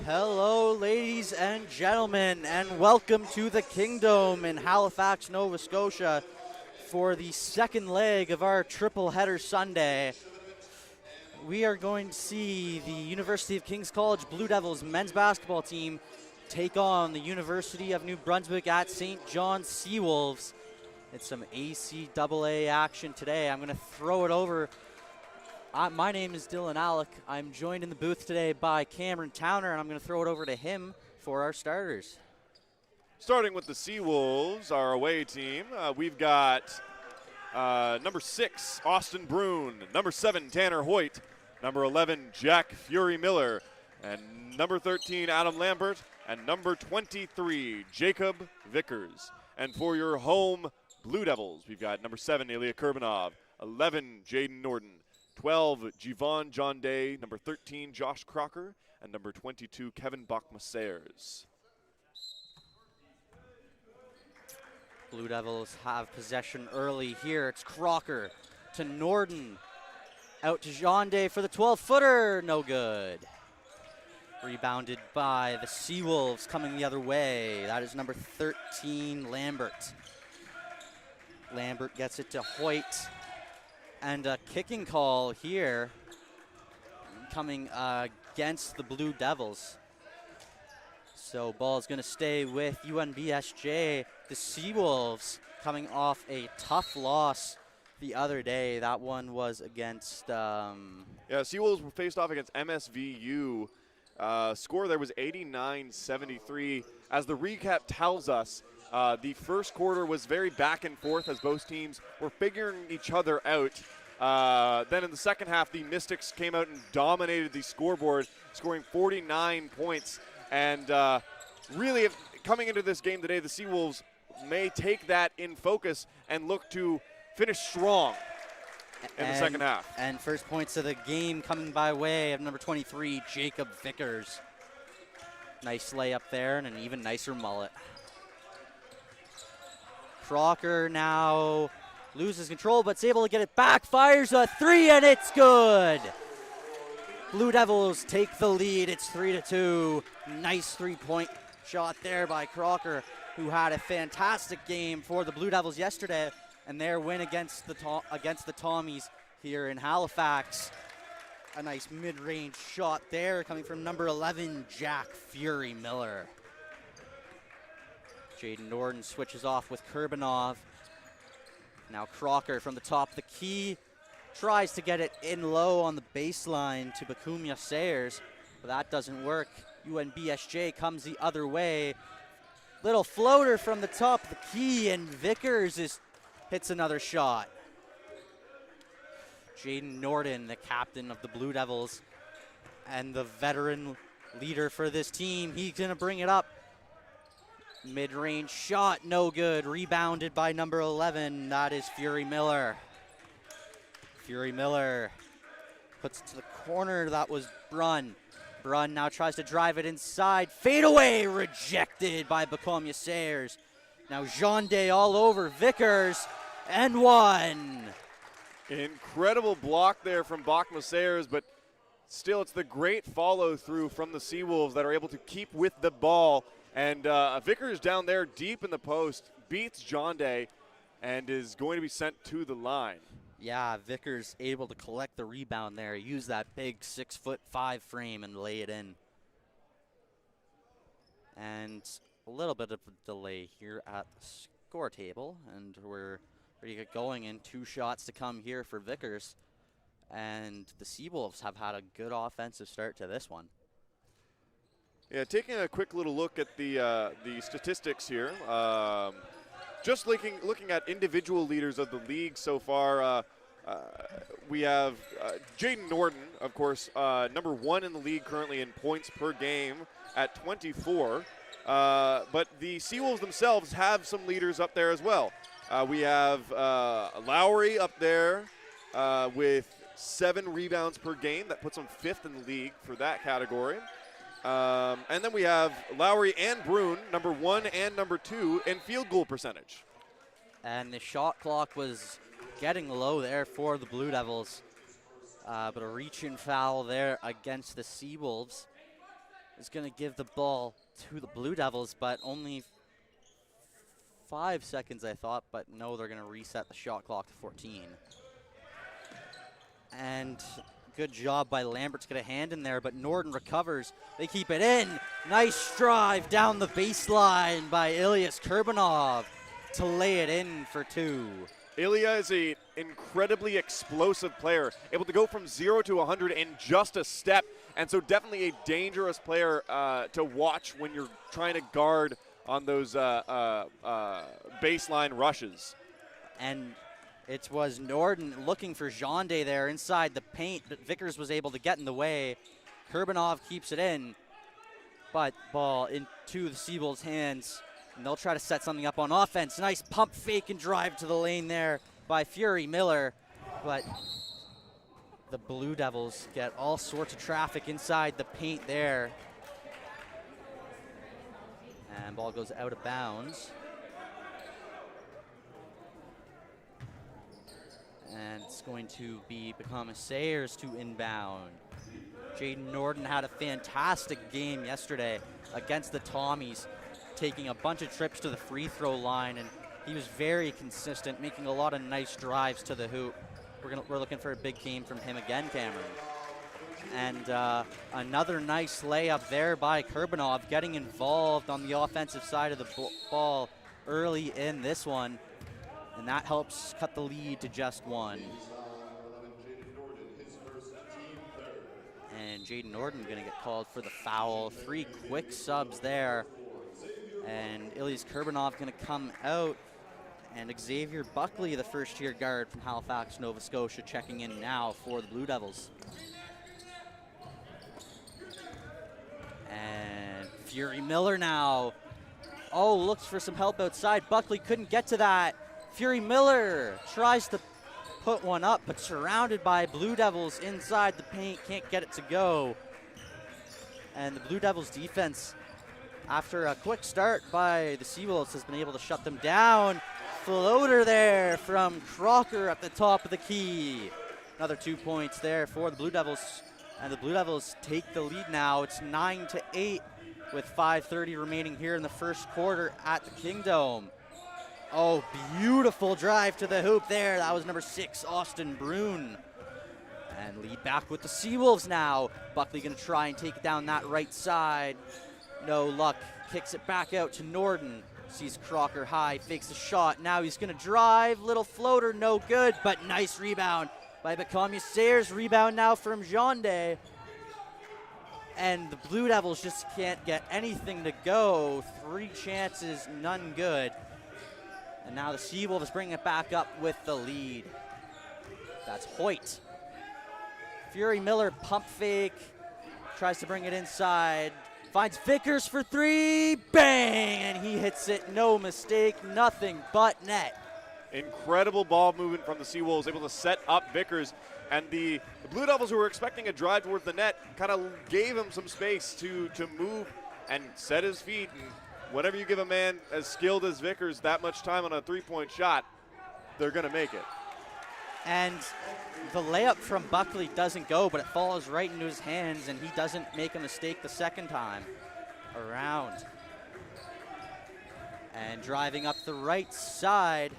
Hello, ladies and gentlemen, and welcome to the Kingdom in Halifax, Nova Scotia for the second leg of our triple header Sunday. We are going to see the University of King's College Blue Devils men's basketball team take on the University of New Brunswick at St. John's Seawolves. It's some ACAA action today. I'm going to throw it over. My name is Dylan Alec. I'm joined in the booth today by Cameron Towner, and I'm going to throw it over to him for our starters. Starting with the Seawolves, our away team, we've got number 6, Austin Brune, number 7, Tanner Hoyt, number 11, Jack Fury Miller, and number 13, Adam Lambert, and number 23, Jacob Vickers. And for your home Blue Devils, we've got number 7, Ilya Kurbanov, 11, Jaden Norton, 12, Jivon John Day, number 13, Josh Crocker, and number 22, Kevin Bachma-Sayers. Blue Devils have possession early here. It's Crocker to Norton. Out to John Day for the 12-footer. No good. Rebounded by the Seawolves coming the other way. That is number 13, Lambert. Lambert gets it to Hoyt. And a kicking call here coming against the Blue Devils. So ball is going to stay with UNBSJ. The Seawolves coming off a tough loss the other day. That one was against... Seawolves were faced off against MSVU. Score there was 89-73. As the recap tells us, the first quarter was very back and forth as both teams were figuring each other out. Then in the second half, the Mystics came out and dominated the scoreboard, scoring 49 points. And really, coming into this game today, the Seawolves may take that in focus and look to finish strong in the second half. And first points of the game coming by way of number 23, Jacob Vickers. Nice layup there and an even nicer mullet. Crocker now loses control, but is able to get it back, fires a three, and it's good. Blue Devils take the lead. It's 3-2. Nice three-point shot there by Crocker, who had a fantastic game for the Blue Devils yesterday, and their win against the Tommies here in Halifax. A nice mid-range shot there coming from number 11, Jack Fury Miller. Jaden Norton switches off with Kurbanov. Now Crocker from the top of the key tries to get it in low on the baseline to Bachma-Sayers, but that doesn't work. UNBSJ comes the other way. Little floater from the top of the key, and Vickers hits another shot. Jaden Norton, the captain of the Blue Devils and the veteran leader for this team, he's going to bring it up. Mid-range shot, no good. Rebounded by number 11. That is Fury Miller. Fury Miller puts it to the corner. That was Brunn. Brunn now tries to drive it inside. Fadeaway rejected by Bachma-Sayers. Now Jean Day all over Vickers, and one. Incredible block there from Bachma-Sayers, but still it's the great follow-through from the Seawolves that are able to keep with the ball. And Vickers down there deep in the post beats John Day and is going to be sent to the line. Yeah, Vickers able to collect the rebound there. Use that big 6'5" frame and lay it in. And a little bit of a delay here at the score table, and we're ready to get going in. 2 shots to come here for Vickers. And the Seawolves have had a good offensive start to this one. Yeah, taking a quick little look at the statistics here. Just looking at individual leaders of the league so far, we have Jaden Norton, of course, number 1 in the league currently in points per game at 24. But the Seawolves themselves have some leaders up there as well. We have Lowry up there with 7 rebounds per game. That puts him 5th in the league for that category. And then we have Lowry and Brune, number 1 and number 2 in field goal percentage. And the shot clock was getting low there for the Blue Devils. But a reach-in foul there against the Seawolves. is going to give the ball to the Blue Devils, but only 5 seconds, I thought, but no, they're going to reset the shot clock to 14. And good job by Lambert to get a hand in there, but Norden recovers. They keep it in. Nice drive down the baseline by Ilyas Kurbanov to lay it in for 2. Ilya is an incredibly explosive player, able to go from 0 to 100 in just a step, and so definitely a dangerous player to watch when you're trying to guard on those baseline rushes. And it was Norden looking for Jonde there inside the paint, but Vickers was able to get in the way. Kurbanov keeps it in, but ball into the Seawolves' hands. And they'll try to set something up on offense. Nice pump fake and drive to the lane there by Fury Miller. But the Blue Devils get all sorts of traffic inside the paint there. And ball goes out of bounds. And it's going to become Sayers to inbound. Jaden Norden had a fantastic game yesterday against the Tommies, taking a bunch of trips to the free throw line, and he was very consistent, making a lot of nice drives to the hoop. We're looking for a big game from him again, Cameron. And another nice layup there by Kurbanov, getting involved on the offensive side of the ball early in this one, and that helps cut the lead to just 1. And Jaden Norden going to get called for the foul. 3 quick subs there. And Ilyas Kurbanov going to come out. And Xavier Buckley, the first-year guard from Halifax, Nova Scotia, checking in now for the Blue Devils. And Fury Miller now. Oh, looks for some help outside. Buckley couldn't get to that. Fury Miller tries to put one up, but surrounded by Blue Devils inside the paint, can't get it to go. And the Blue Devils defense, after a quick start by the Seawolves, has been able to shut them down. Floater there from Crocker at the top of the key. Another 2 points there for the Blue Devils. And the Blue Devils take the lead now. It's 9-8 with 5:30 remaining here in the first quarter at the Kingdome. Oh, beautiful drive to the hoop there. That was number 6, Austin Brune. And lead back with the Seawolves now. Buckley going to try and take down that right side. No luck. Kicks it back out to Norden. Sees Crocker high, fakes the shot. Now he's going to drive. Little floater, no good, but nice rebound by Bakamia Sayers. Rebound now from Jonde. And the Blue Devils just can't get anything to go. 3 chances, none good. And now the Seawolves bring it back up with the lead. That's Hoyt. Fury Miller, pump fake. Tries to bring it inside. Finds Vickers for 3. Bang! And he hits it. No mistake. Nothing but net. Incredible ball movement from the Seawolves, able to set up Vickers. And the Blue Devils, who were expecting a drive towards the net, kind of gave him some space to move and set his feet. And whenever you give a man as skilled as Vickers that much time on a 3-point shot, they're going to make it. And the layup from Buckley doesn't go, but it falls right into his hands, and he doesn't make a mistake the second time around. And driving up the right side,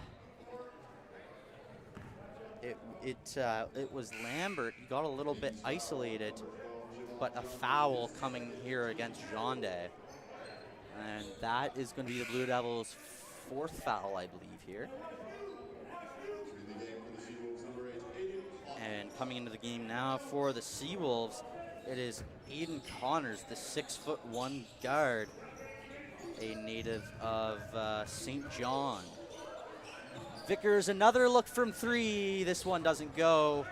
it was Lambert. He got a little bit isolated, but a foul coming here against Jonde. And that is going to be the Blue Devils' 4th foul, I believe, here. And coming into the game now for the Seawolves, it is Aiden Connors, the 6'1" guard, a native of St. John. Vickers, another look from 3. This one doesn't go.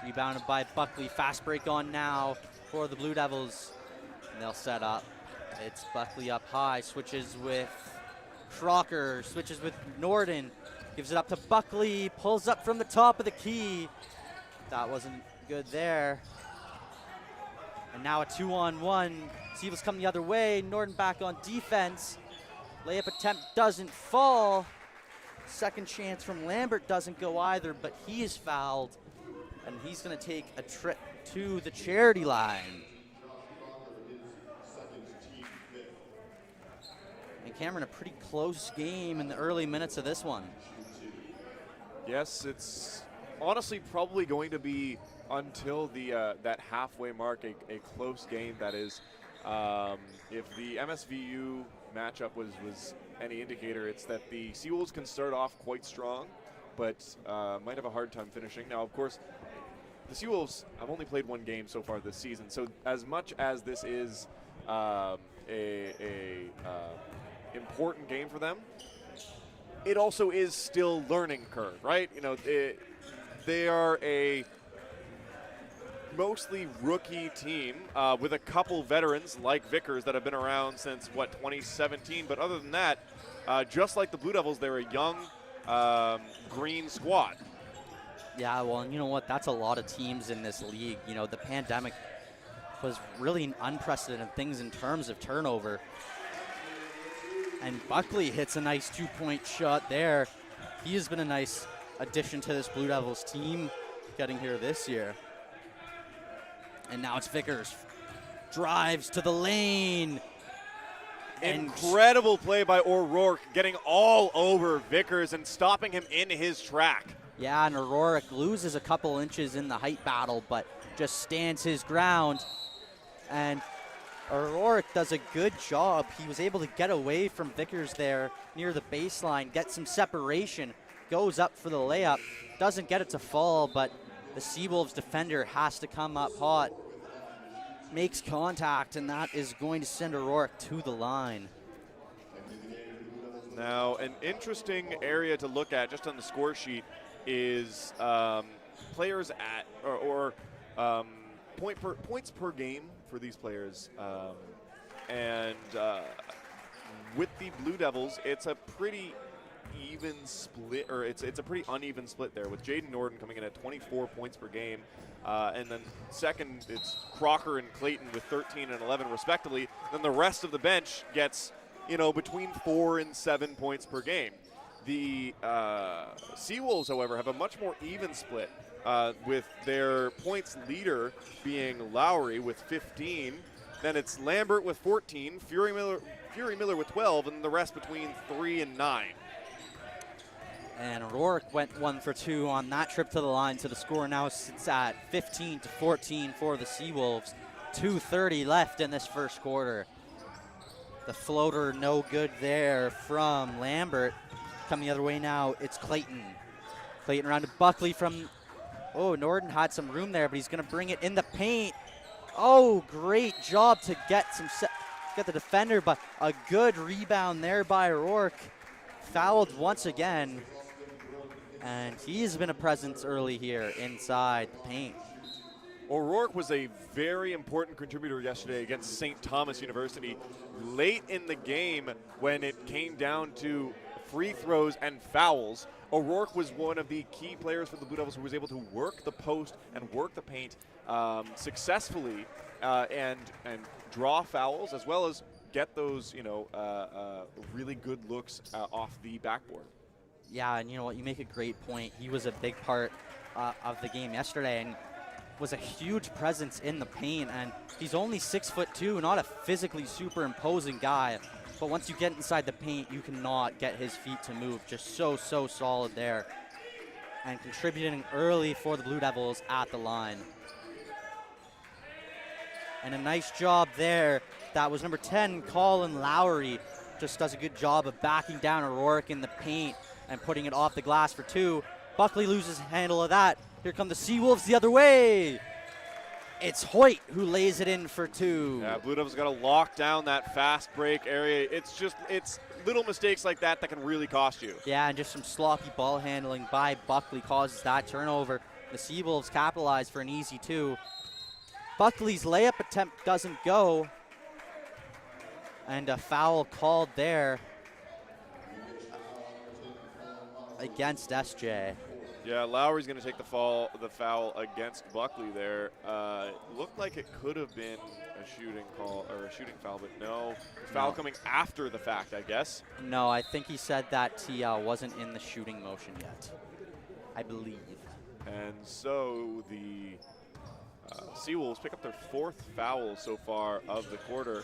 Rebounded by Buckley. Fast break on now for the Blue Devils. And they'll set up. It's Buckley up high, switches with Crocker, switches with Norden, gives it up to Buckley, pulls up from the top of the key. That wasn't good there. And now a 2-on-1. Seawolves come the other way. Norden back on defense. Layup attempt doesn't fall. Second chance from Lambert doesn't go either, but he is fouled. And he's going to take a trip to the charity line. Cameron, a pretty close game in the early minutes of this one. Yes, it's honestly probably going to be until the that halfway mark a close game. That is, if the MSVU matchup was any indicator, it's that the Seawolves can start off quite strong, but might have a hard time finishing. Now, of course, the Seawolves have only played one game so far this season, so as much as this is a important game for them, it also is still learning curve, right? You know, they are a mostly rookie team with a couple veterans like Vickers that have been around since, 2017. But other than that, just like the Blue Devils, they're a young green squad. Yeah, well, and you know what? That's a lot of teams in this league. You know, the pandemic was really unprecedented things in terms of turnover. And Buckley hits a nice two-point shot there. He has been a nice addition to this Blue Devils team getting here this year. And now it's Vickers. Drives to the lane. Incredible play by O'Rourke, getting all over Vickers and stopping him in his track. Yeah, and O'Rourke loses a couple inches in the height battle, but just stands his ground. And O'Rourke does a good job. He was able to get away from Vickers there near the baseline, get some separation, goes up for the layup, doesn't get it to fall, but the Seawolves defender has to come up hot, makes contact, and that is going to send O'Rourke to the line. Now, an interesting area to look at just on the score sheet is players at points per game for these players. With the Blue Devils, it's a pretty even split, or it's a pretty uneven split there, with Jaden Norden coming in at 24 points per game. And then second, it's Crocker and Clayton with 13 and 11 respectively. Then the rest of the bench gets, between 4 and 7 points per game. The Seawolves, however, have a much more even split, with their points leader being Lowry with 15. Then it's Lambert with 14, Fury Miller with 12, and the rest between 3 and 9. And O'Rourke went 1 for 2 on that trip to the line, so the score now sits at 15-14 for the Seawolves. 2:30 left in this first quarter. The floater no good there from Lambert. Coming the other way now, it's Clayton. Clayton around to Buckley from, Norden had some room there, but he's going to bring it in the paint. Oh, great job to get the defender, but a good rebound there by O'Rourke. Fouled once again, and he's been a presence early here inside the paint. O'Rourke was a very important contributor yesterday against St. Thomas University. Late in the game, when it came down to free throws and fouls, O'Rourke was one of the key players for the Blue Devils who was able to work the post and work the paint successfully and draw fouls, as well as get those, really good looks off the backboard. Yeah, and you know what? You make a great point. He was a big part of the game yesterday and was a huge presence in the paint. And he's only 6'2", not a physically super imposing guy. But once you get inside the paint, you cannot get his feet to move. Just so solid there. And contributing early for the Blue Devils at the line. And a nice job there. That was number 10, Colin Lowry. Just does a good job of backing down O'Rourke in the paint and putting it off the glass for 2. Buckley loses handle of that. Here come the Seawolves the other way. It's Hoyt who lays it in for 2. Yeah, Blue Devils got to lock down that fast break area. It's little mistakes like that can really cost you. Yeah, and just some sloppy ball handling by Buckley causes that turnover. The Seawolves capitalize for an easy 2. Buckley's layup attempt doesn't go. And a foul called there against SJ. Yeah, Lowry's going to take the foul against Buckley there. Looked like it could have been a shooting call or a shooting foul, but no. Foul coming after the fact, I guess. No, I think he said that he wasn't in the shooting motion yet, I believe. And so the Seawolves pick up their 4th foul so far of the quarter.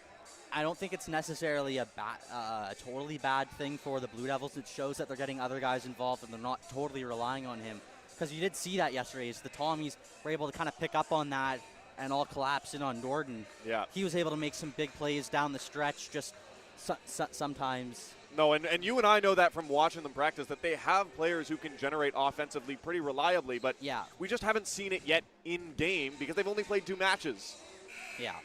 I don't think it's necessarily a totally bad thing for the Blue Devils. It shows that they're getting other guys involved and they're not totally relying on him. Because you did see that yesterday, is the Tommies were able to kind of pick up on that and all collapse in on Norden. Yeah. He was able to make some big plays down the stretch, just sometimes. No, and you and I know that from watching them practice, that they have players who can generate offensively pretty reliably, but yeah, we just haven't seen it yet in game because they've only played 2 matches. Yeah.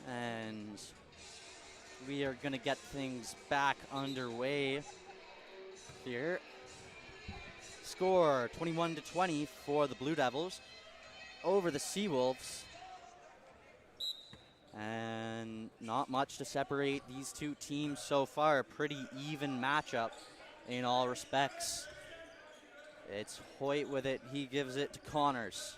And we are going to get things back underway here. Score 21-20 for the Blue Devils over the Seawolves. And not much to separate these two teams so far. A pretty even matchup in all respects. It's Hoyt with it. He gives it to Connors.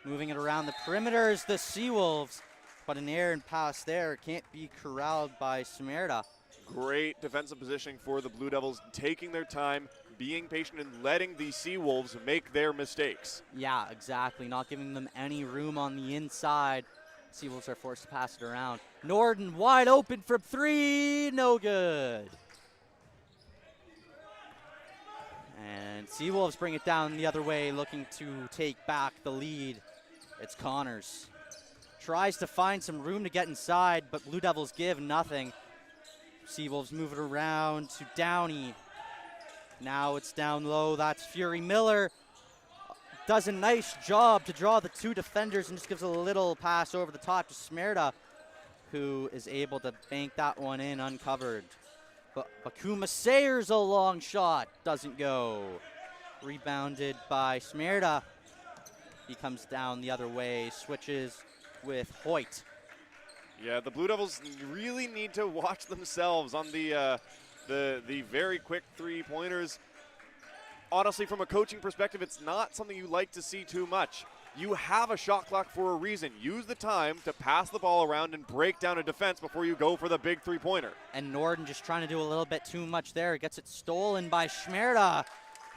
Moving it around the perimeters, the Seawolves. But an errant pass there can't be corralled by Smerda. Great defensive positioning for the Blue Devils, taking their time, being patient, and letting the Seawolves make their mistakes. Yeah, exactly. Not giving them any room on the inside. Seawolves are forced to pass it around. Norden wide open from 3, no good. And Seawolves bring it down the other way, looking to take back the lead. It's Connors. Tries to find some room to get inside, but Blue Devils give nothing. Seawolves move it around to Downey. Now it's down low. That's Fury Miller. Does a nice job to draw the 2 defenders and just gives a little pass over the top to Smerda, who is able to bank that one in uncovered. But Bakuma Sayers, a long shot, doesn't go. Rebounded by Smerda. He comes down the other way, switches with Hoyt. Yeah, the Blue Devils really need to watch themselves on the very quick 3-pointers. Honestly, from a coaching perspective, it's not something you like to see too much. You have a shot clock for a reason. Use the time to pass the ball around and break down a defense before you go for the big 3-pointer. And Norden just trying to do a little bit too much there. Gets it stolen by Smerda,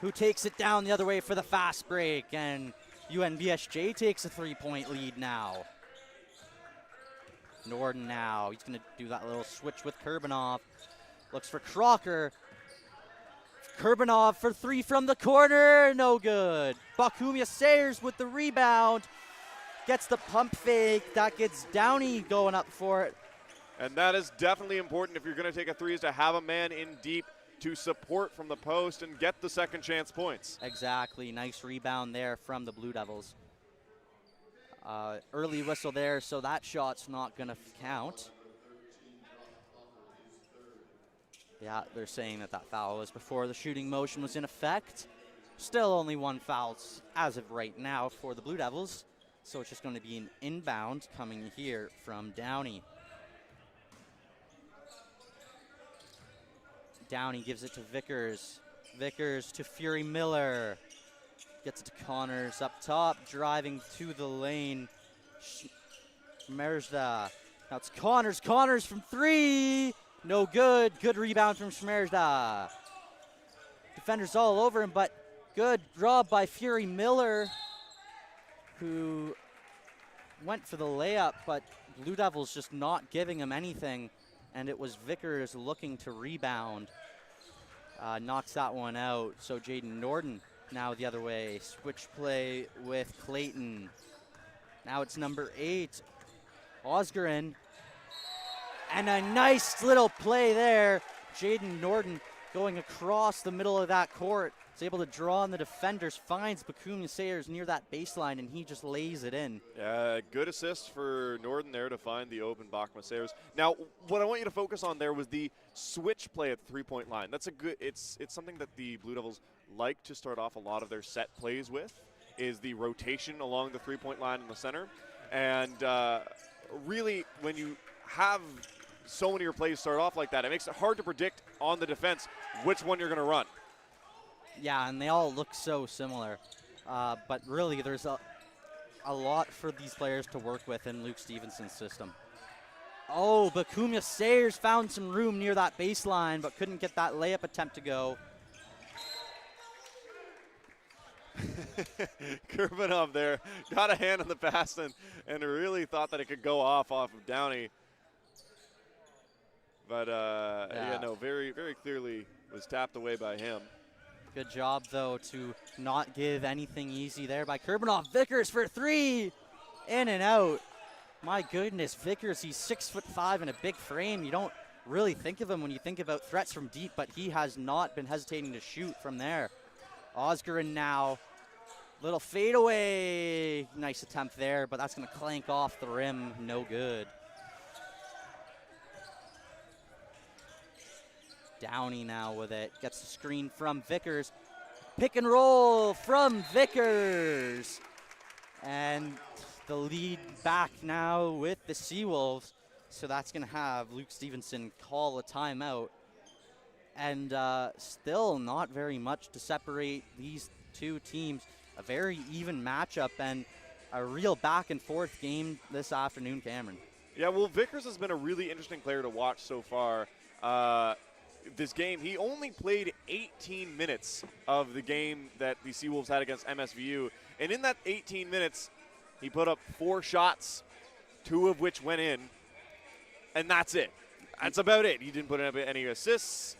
who takes it down the other way for the fast break. And UNBSJ takes a 3-point lead now. Norden now, he's going to do that little switch with Kurbanov. Looks for Crocker. Kurbanov for 3 from the corner, no good. Bakumia Sayers with the rebound. Gets the pump fake, that gets Downey going up for it. And that is definitely important if you're going to take a 3, is to have a man in deep to support from the post and get the second chance points. Exactly, nice rebound there from the Blue Devils. Early whistle there, so that shot's not going to count. Yeah, they're saying that foul was before the shooting motion was in effect. Still only 1 foul as of right now for the Blue Devils. So it's just going to be an inbound coming here from Downey. Downey gives it to Vickers. Vickers to Fury Miller. Gets it to Connors up top, driving to the lane. Merzda. Now it's Connors. Connors from 3. No good. Good rebound from Schmerzda. Defenders all over him, but good draw by Fury Miller, who went for the layup, but Blue Devils just not giving him anything, and it was Vickers looking to rebound. Knocks that one out, so Jaden Norden now the other way. Switch play with Clayton. Now it's number 8, Osgerin. And a nice little play there. Jaden Norden going across the middle of that court. Is able to draw on the defenders, finds Bakuma Sayers near that baseline, and he just lays it in. Yeah, good assist for Norden there to find the open Bakuma Sayers. Now, what I want you to focus on there was the switch play at the 3-point line. That's a good. It's something that the Blue Devils like to start off a lot of their set plays with, is the rotation along the 3-point line in the center. And really, when you have so many of your plays start off like that, it makes it hard to predict on the defense which one you're going to run. Yeah, and they all look so similar. But really, there's a lot for these players to work with in Luke Stevenson's system. Oh, Bakuma Sayers found some room near that baseline, but couldn't get that layup attempt to go. Kurbanov there got a hand on the pass and really thought that it could go off of Downey. But, yeah, no, very, very clearly was tapped away by him. Good job, though, to not give anything easy there by Kurbanov. Vickers for three. In and out. My goodness, Vickers, he's 6'5" and a big frame. You don't really think of him when you think about threats from deep, but he has not been hesitating to shoot from there. Osgren now. Little fadeaway. Nice attempt there, but that's going to clank off the rim. No good. Downey now with it. Gets the screen from Vickers. Pick and roll from Vickers. And the lead back now with the Seawolves. So that's going to have Luke Stevenson call a timeout. And still not very much to separate these two teams. A very even matchup and a real back and forth game this afternoon, Cameron. Yeah, well, Vickers has been a really interesting player to watch so far. This game, he only played 18 minutes of the game that the Seawolves had against MSVU. And in that 18 minutes, he put up 4 shots, 2 of which went in. And that's it. That's about it. He didn't put in any assists.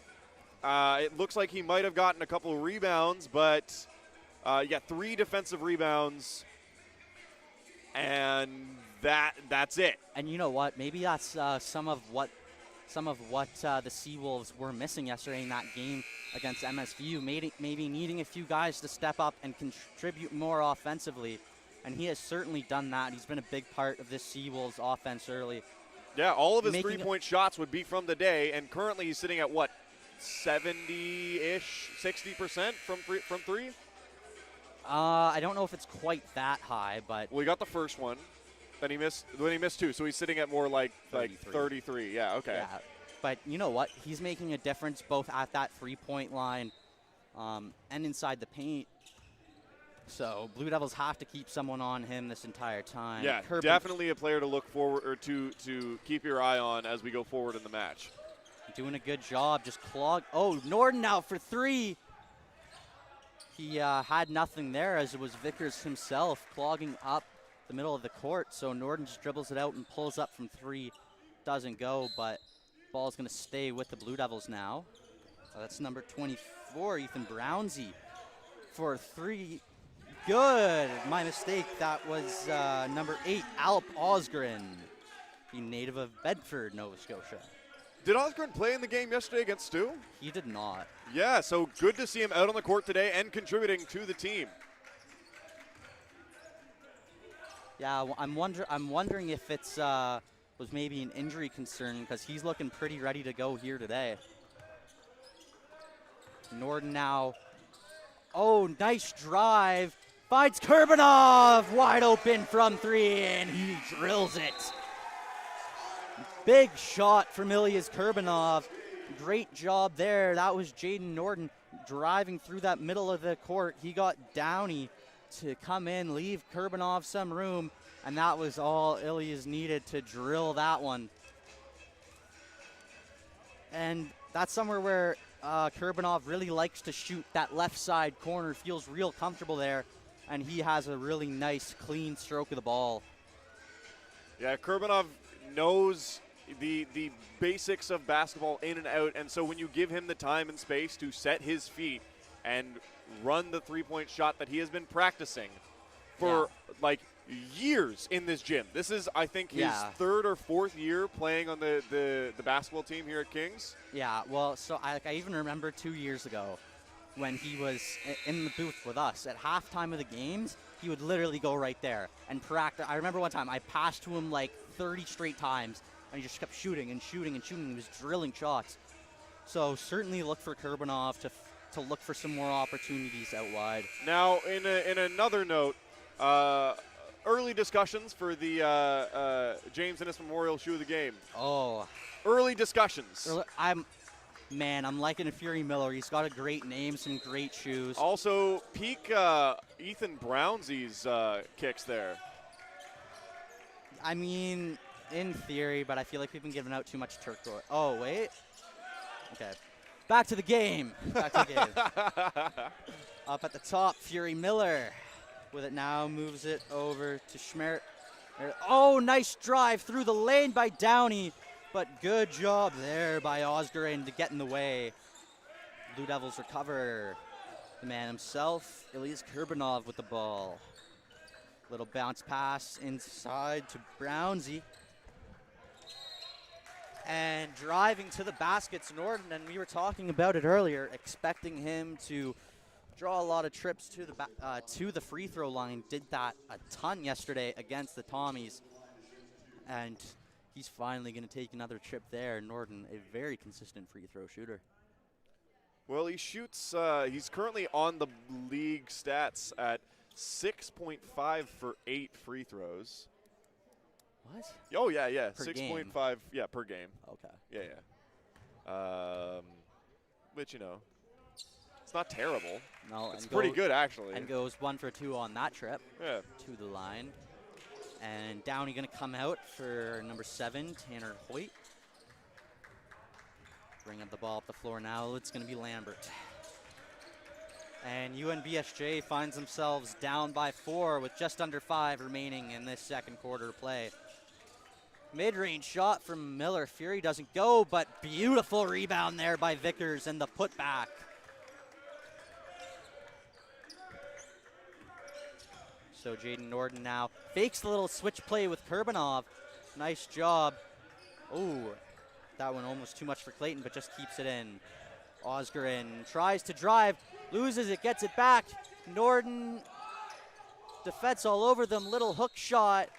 It looks like he might have gotten a couple of rebounds, but yeah, 3 defensive rebounds. And that's it. And you know what? Maybe that's some of what the Seawolves were missing yesterday in that game against MSVU. Maybe needing a few guys to step up and contribute more offensively. And he has certainly done that. He's been a big part of this Seawolves offense early. Yeah, all of his three-point shots would be from the day, and currently he's sitting at what, 70-ish, 60% from three? I don't know if it's quite that high, but well, he got the first one. Then he missed 2, so he's sitting at more like 33. Yeah, okay. Yeah, but you know what? He's making a difference both at that three-point line and inside the paint. So Blue Devils have to keep someone on him this entire time. Yeah, definitely a player to look forward or to keep your eye on as we go forward in the match. Doing a good job, just clog. Oh, Norden now for 3. He had nothing there as it was Vickers himself clogging up the middle of the court. So Norden just dribbles it out and pulls up from 3. Doesn't go, but ball's going to stay with the Blue Devils now. That's number 24, Ethan Brownsey, for 3. Good. My mistake. That was number 8, Alp Osgren, the native of Bedford, Nova Scotia. Did Osgren play in the game yesterday against Stu? He did not. Yeah, so good to see him out on the court today and contributing to the team. Yeah, I'm wondering if it's was maybe an injury concern because he's looking pretty ready to go here today. Norden now. Oh, nice drive. Finds Kurbanov wide open from 3, and he drills it. Big shot from Ilias Kurbanov. Great job there. That was Jaden Norden driving through that middle of the court. He got Downey to come in, leave Kurbanov some room, and that was all Ilias needed to drill that one. And that's somewhere where Kurbanov really likes to shoot. That left side corner, feels real comfortable there, and he has a really nice, clean stroke of the ball. Yeah, Kurbanov knows the basics of basketball in and out, and so when you give him the time and space to set his feet and run the three-point shot that he has been practicing for like years in this gym. This is, I think, his 3rd or 4th year playing on the basketball team here at Kings. Yeah, well, so I even remember 2 years ago when he was in the booth with us. At halftime of the games, he would literally go right there and practice. I remember one time I passed to him like 30 straight times, and he just kept shooting and shooting and shooting. He was drilling shots. So certainly look for Kurbanov to look for some more opportunities out wide. Now, in another note, early discussions for the James Innes Memorial Shoe of the Game. Oh. Early discussions. I'm liking a Fury Miller. He's got a great name, some great shoes. Also, peak Ethan Brownsey's kicks there. I mean, in theory, but I feel like we've been giving out too much turquoise. Oh, wait. Okay. Back to the game. Up at the top, Fury Miller with it now, moves it over to Schmerz. Oh, nice drive through the lane by Downey, but good job there by Osgren to get in the way. Blue Devils recover. The man himself, Elias Kurbanov with the ball. Little bounce pass inside to Brownsy. And driving to the baskets, Norden, and we were talking about it earlier, expecting him to draw a lot of trips to the free throw line. Did that a ton yesterday against the Tommies. And he's finally going to take another trip there. Norden, a very consistent free throw shooter. Well, he shoots, he's currently on the league stats at 6.5 for 8 free throws. What? Oh, yeah. Per 6.5, yeah, per game. Okay. Yeah. Which, you know, it's not terrible. No, it's pretty good, actually. And goes 1 for 2 on that trip. Yeah. To the line. And Downey going to come out for number 7, Tanner Hoyt. Bring up the ball up the floor now. It's going to be Lambert. And UNBSJ finds themselves down by 4 with just under 5 remaining in this second quarter play. Mid-range shot from Miller. Fury doesn't go, but beautiful rebound there by Vickers and the putback. So Jaden Norden now fakes the little switch play with Kurbanov. Nice job. Oh, that one almost too much for Clayton, but just keeps it in. Osgren tries to drive, loses it, gets it back. Norden defense all over them, little hook shot.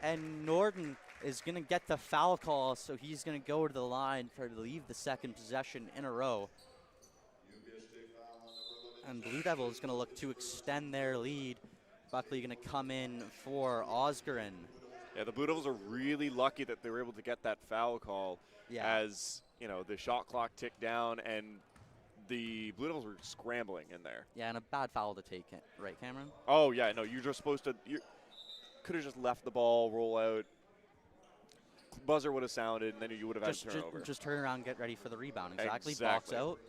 And Norden is going to get the foul call, so he's going to go to the line for to leave the second possession in a row. And Blue Devils going to look to extend their lead. Buckley going to come in for Osgren. Yeah, the Blue Devils are really lucky that they were able to get that foul call as, you know, the shot clock ticked down and the Blue Devils were scrambling in there. Yeah, and a bad foul to take it, right, Cameron? Oh, yeah, no, you're just supposed to, you could have just left the ball, roll out. Buzzer would have sounded, and then you would have had a turnover. Just turn around, get ready for the rebound. Exactly. Box out.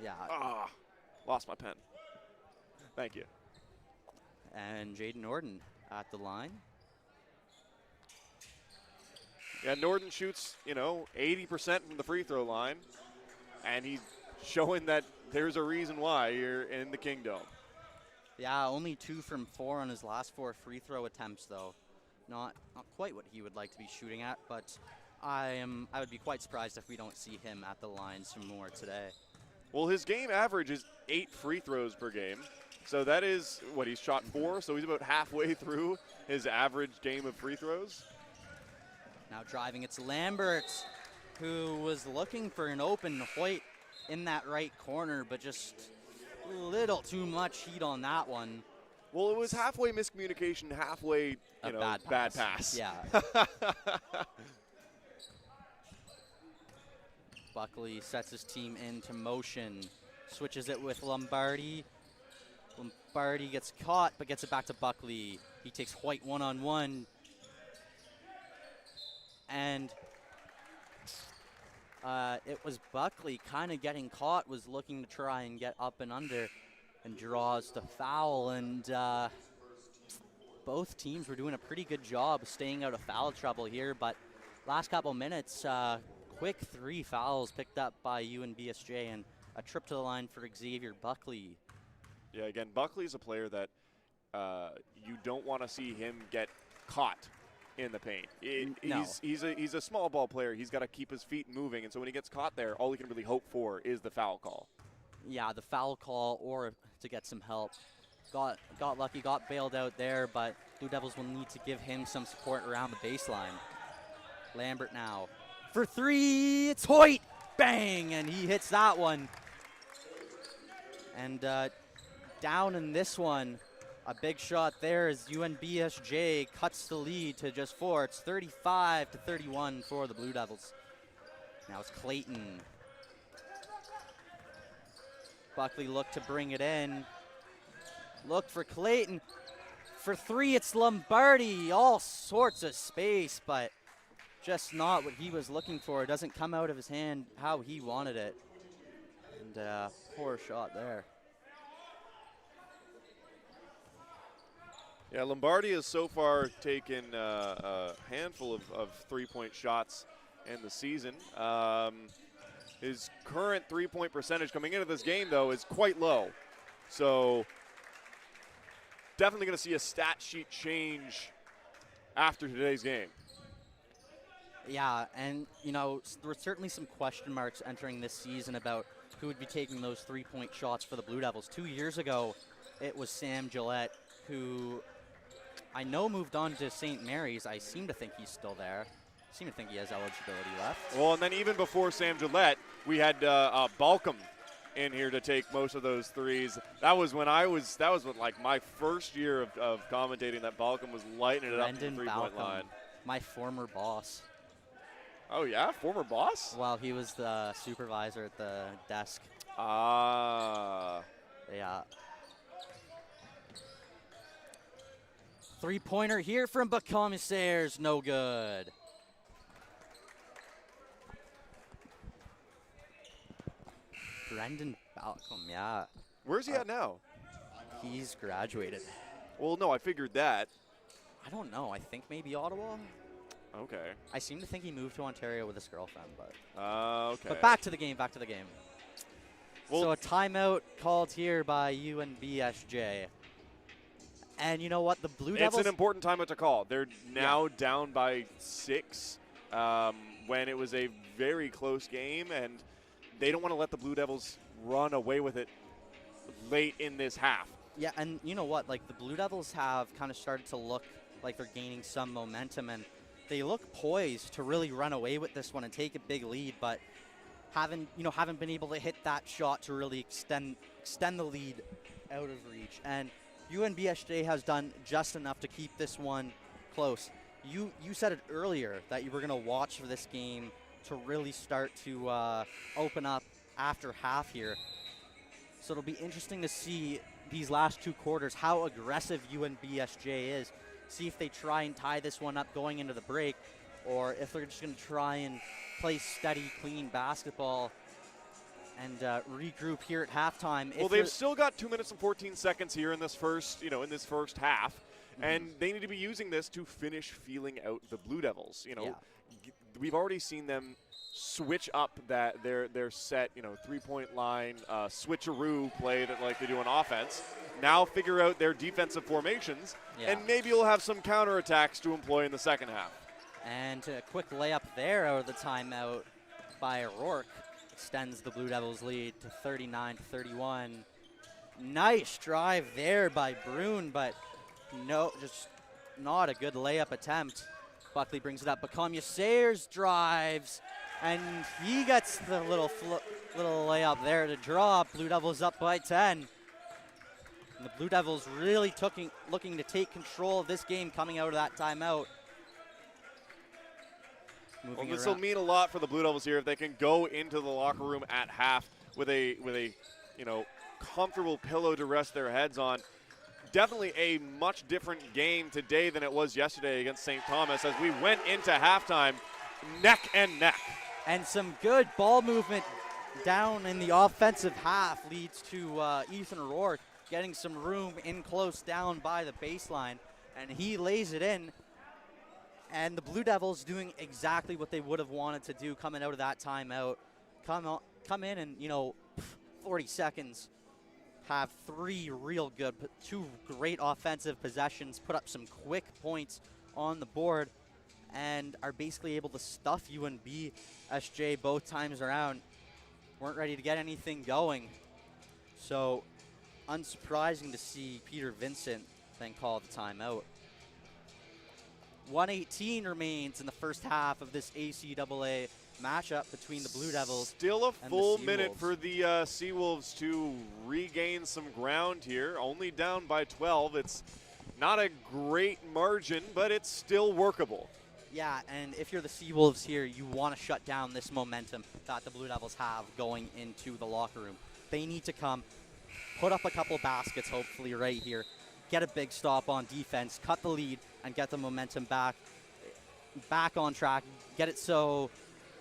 Yeah. Ah, lost my pen. Thank you. And Jaden Norden at the line. Yeah, Norden shoots, you know, 80% from the free throw line, and he's showing that there's a reason why you're in the Kingdom. Yeah, only 2 from 4 on his last 4 free throw attempts, though. Not quite what he would like to be shooting at, but I would be quite surprised if we don't see him at the line some more today. Well, his game average is 8 free throws per game. So that is what he's shot 4, so he's about halfway through his average game of free throws. Now driving, it's Lambert, who was looking for an open Hoyt in that right corner, but just a little too much heat on that one. Well, it was halfway miscommunication, halfway, you know, bad pass. Yeah. Buckley sets his team into motion, switches it with Lombardi. Lombardi gets caught, but gets it back to Buckley. He takes Hoyt one-on-one. And it was Buckley kind of getting caught, was looking to try and get up and under, and draws the foul. And both teams were doing a pretty good job of staying out of foul trouble here, but last couple minutes, quick 3 fouls picked up by UNBSJ and a trip to the line for Xavier Buckley. Yeah, again, Buckley's a player that you don't want to see him get caught in the paint. He's a small ball player. He's got to keep his feet moving, and so when he gets caught there, all he can really hope for is the foul call. Yeah, the foul call or to get some help. Got lucky, got bailed out there, but Blue Devils will need to give him some support around the baseline. Lambert now for 3, it's Hoyt, bang, and he hits that one. And down in this one, a big shot there as UNBSJ cuts the lead to just 4. It's 35-31 for the Blue Devils. Now it's Clayton. Buckley looked to bring it in. Look for Clayton. For 3, it's Lombardi. All sorts of space, but just not what he was looking for. It doesn't come out of his hand how he wanted it. And poor shot there. Yeah, Lombardi has so far taken a handful of three-point shots in the season. His current three-point percentage coming into this game, though, is quite low. So definitely going to see a stat sheet change after today's game. Yeah, and, you know, there were certainly some question marks entering this season about who would be taking those three-point shots for the Blue Devils. 2 years ago, it was Sam Gillette, who I know moved on to St. Mary's. I seem to think he's still there. I seem to think he has eligibility left. Well, and then even before Sam Gillette, we had Balcom in here to take most of those threes. That was when like my first year of commentating that Balcom was lighting it up from the three-point line. My former boss. Oh, yeah? Former boss? Well, he was the supervisor at the desk. Ah. Yeah. Three-pointer here from Bacommissaires, no good. Brendan Balcom, yeah. Where's he at now? He's graduated. Well, no, I figured that. I don't know. I think maybe Ottawa. Okay. I seem to think he moved to Ontario with his girlfriend, but. Okay. But back to the game. Well, so a timeout called here by UNBSJ. And you know what? The Blue Devils. It's an important timeout to call. They're now down by 6 when it was a very close game, and they don't want to let the Blue Devils run away with it late in this half. Yeah, and you know what? Like, the Blue Devils have kind of started to look like they're gaining some momentum, and they look poised to really run away with this one and take a big lead, but haven't been able to hit that shot to really extend the lead out of reach. And UNBSJ has done just enough to keep this one close. You said it earlier that you were going to watch for this game to really start to open up after half here. So it'll be interesting to see these last 2 quarters how aggressive UNBSJ is. See if they try and tie this one up going into the break, or if they're just going to try and play steady, clean basketball and regroup here at halftime. Well, they've still got 2 minutes and 14 seconds here in this first half, and they need to be using this to finish feeling out the Blue Devils. We've already seen them switch up their set, three-point line switcheroo play that like they do on offense. Now figure out their defensive formations, and maybe you'll have some counterattacks to employ in the second half. And a quick layup there out of the timeout by O'Rourke extends the Blue Devils lead to 39-31. Nice drive there by Brune, but no, just not a good layup attempt. Buckley brings it up. Bacommissaires drives, and he gets the little layup there to draw. Blue Devils up by 10. And the Blue Devils really looking to take control of this game coming out of that timeout. Well, this will mean a lot for the Blue Devils here if they can go into the locker room at half with a comfortable pillow to rest their heads on. Definitely a much different game today than it was yesterday against St. Thomas as we went into halftime neck and neck. And some good ball movement down in the offensive half leads to Ethan O'Rourke getting some room in close down by the baseline, and he lays it in. And the Blue Devils doing exactly what they would have wanted to do coming out of that timeout. Come in and, 40 seconds, have 2 great offensive possessions, put up some quick points on the board, and are basically able to stuff UNBSJ both times around. Weren't ready to get anything going. So, unsurprising to see Peter Vincent then call the timeout. 1:18 remains in the first half of this ACAA matchup between the Blue Devils. Still a full and the minute Seawolves. for the Seawolves to regain some ground here. Only down by 12. It's not a great margin, but it's still workable. Yeah, and if you're the Seawolves here, you want to shut down this momentum that the Blue Devils have going into the locker room. They need to come, put up a couple baskets hopefully right here, get a big stop on defense, cut the lead, and get the momentum back on track. Get it so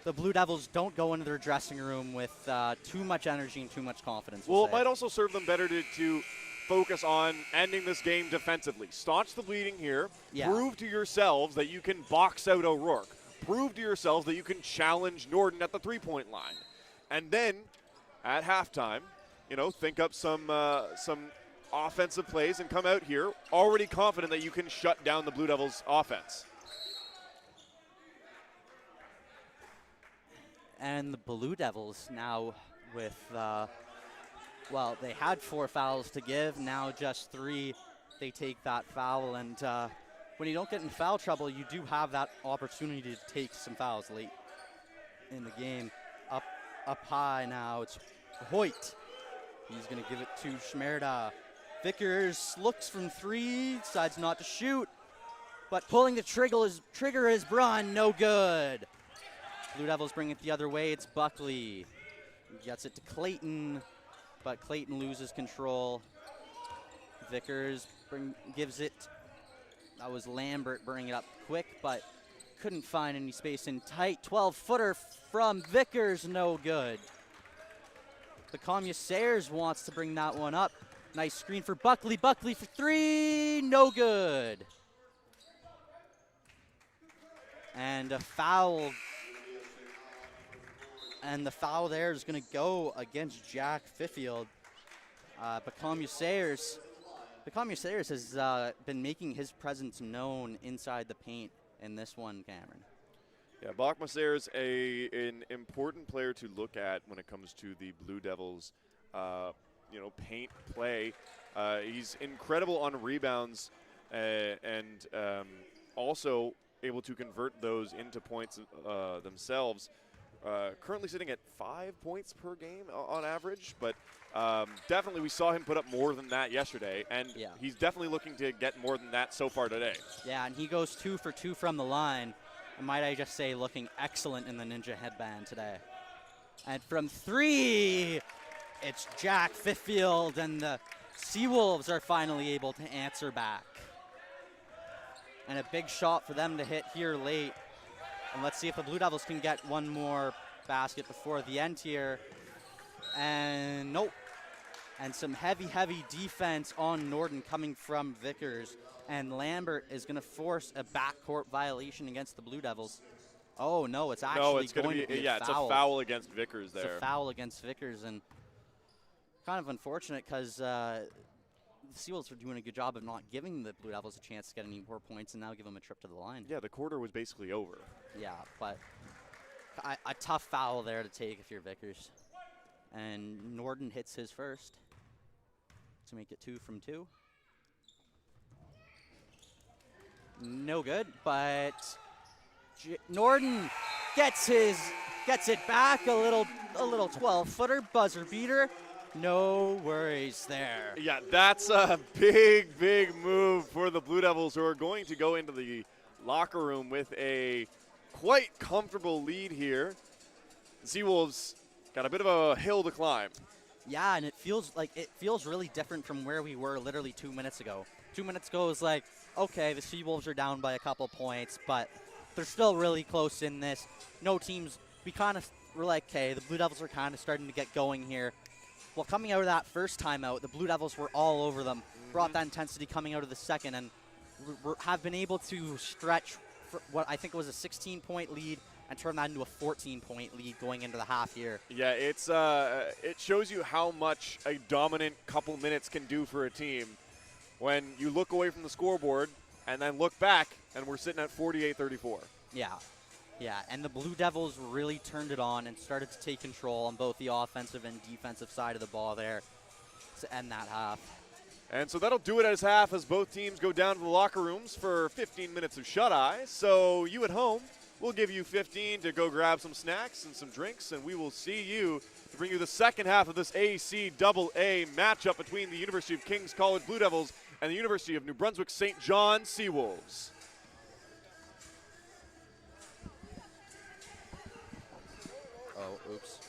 the Blue Devils don't go into their dressing room with too much energy and too much confidence. Well, it might also serve them better to focus on ending this game defensively. Staunch the bleeding here. Yeah. Prove to yourselves that you can box out O'Rourke. Prove to yourselves that you can challenge Norden at the three-point line. And then at halftime, think up some offensive plays and come out here already confident that you can shut down the Blue Devils' offense. And the Blue Devils now with, they had 4 fouls to give, now just 3. They take that foul, and when you don't get in foul trouble, you do have that opportunity to take some fouls late in the game. Up high now, it's Hoyt. He's going to give it to Schmerda. Vickers looks from 3, decides not to shoot, but pulling the trigger is Braun, no good. Blue Devils bring it the other way, it's Buckley. He gets it to Clayton, but Clayton loses control. Vickers gives it, that was Lambert bringing it up quick, but couldn't find any space in tight. 12-footer from Vickers, no good. The Commissaires wants to bring that one up. Nice screen for Buckley. Buckley for 3, no good. And a foul. And the foul there is going to go against Jack Fiffield. But Commissaires has been making his presence known inside the paint in this one, Cameron. Yeah, Bachmaser is an important player to look at when it comes to the Blue Devils, paint play. He's incredible on rebounds and also able to convert those into points themselves. Currently sitting at 5 points per game on average, but definitely we saw him put up more than that yesterday, and he's definitely looking to get more than that so far today. Yeah, and he goes 2 for 2 from the line. And might I just say, looking excellent in the Ninja headband today. And from 3, it's Jack Fiffield, and the Seawolves are finally able to answer back. And a big shot for them to hit here late. And let's see if the Blue Devils can get one more basket before the end here. And nope. And some heavy defense on Norden coming from Vickers. And Lambert is going to force a backcourt violation against the Blue Devils. Oh, no, it's actually going to be a foul. It's a foul against Vickers there. It's a foul against Vickers, and kind of unfortunate because the Seawolves are doing a good job of not giving the Blue Devils a chance to get any more points and now give them a trip to the line. Yeah, the quarter was basically over. Yeah, but a tough foul there to take if you're Vickers. And Norden hits his first to make it 2 from 2. No good, but Norden gets it back, a little 12-footer buzzer beater. No worries there. Yeah, that's a big move for the Blue Devils, who are going to go into the locker room with a quite comfortable lead here. The Seawolves got a bit of a hill to climb. Yeah, and it feels really different from where we were literally 2 minutes ago. 2 minutes ago was like, okay, the Seawolves are down by a couple points, but they're still really close in this. No teams, we kind of were like, okay, the Blue Devils are kind of starting to get going here. Well, coming out of that first timeout, the Blue Devils were all over them, brought that intensity coming out of the second, and have been able to stretch for what I think was a 16-point lead and turn that into a 14-point lead going into the half here. Yeah, it shows you how much a dominant couple minutes can do for a team when you look away from the scoreboard and then look back and we're sitting at 48-34. Yeah, and the Blue Devils really turned it on and started to take control on both the offensive and defensive side of the ball there to end that half. And so that'll do it as half, as both teams go down to the locker rooms for 15 minutes of shut-eye. So you at home, we'll give you 15 to go grab some snacks and some drinks, and we will see you to bring you the second half of this ACAA matchup between the University of King's College Blue Devils and the University of New Brunswick St. John Seawolves. Oh, oops.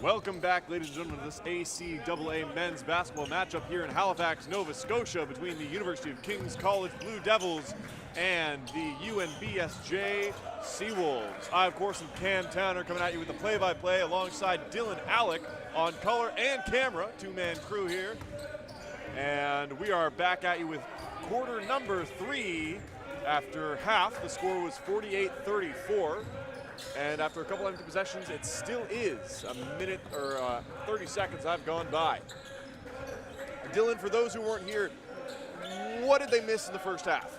Welcome back, ladies and gentlemen, to this ACAA men's basketball matchup here in Halifax, Nova Scotia, between the University of King's College Blue Devils and the UNBSJ Seawolves. I, of course, am Cam Towner, coming at you with the play-by-play alongside Dylan Alec on color and camera, two-man crew here. And we are back at you with quarter number 3. After half, the score was 48-34. And after a couple empty possessions, it still is a minute or 30 seconds have gone by. Dylan, for those who weren't here, what did they miss in the first half?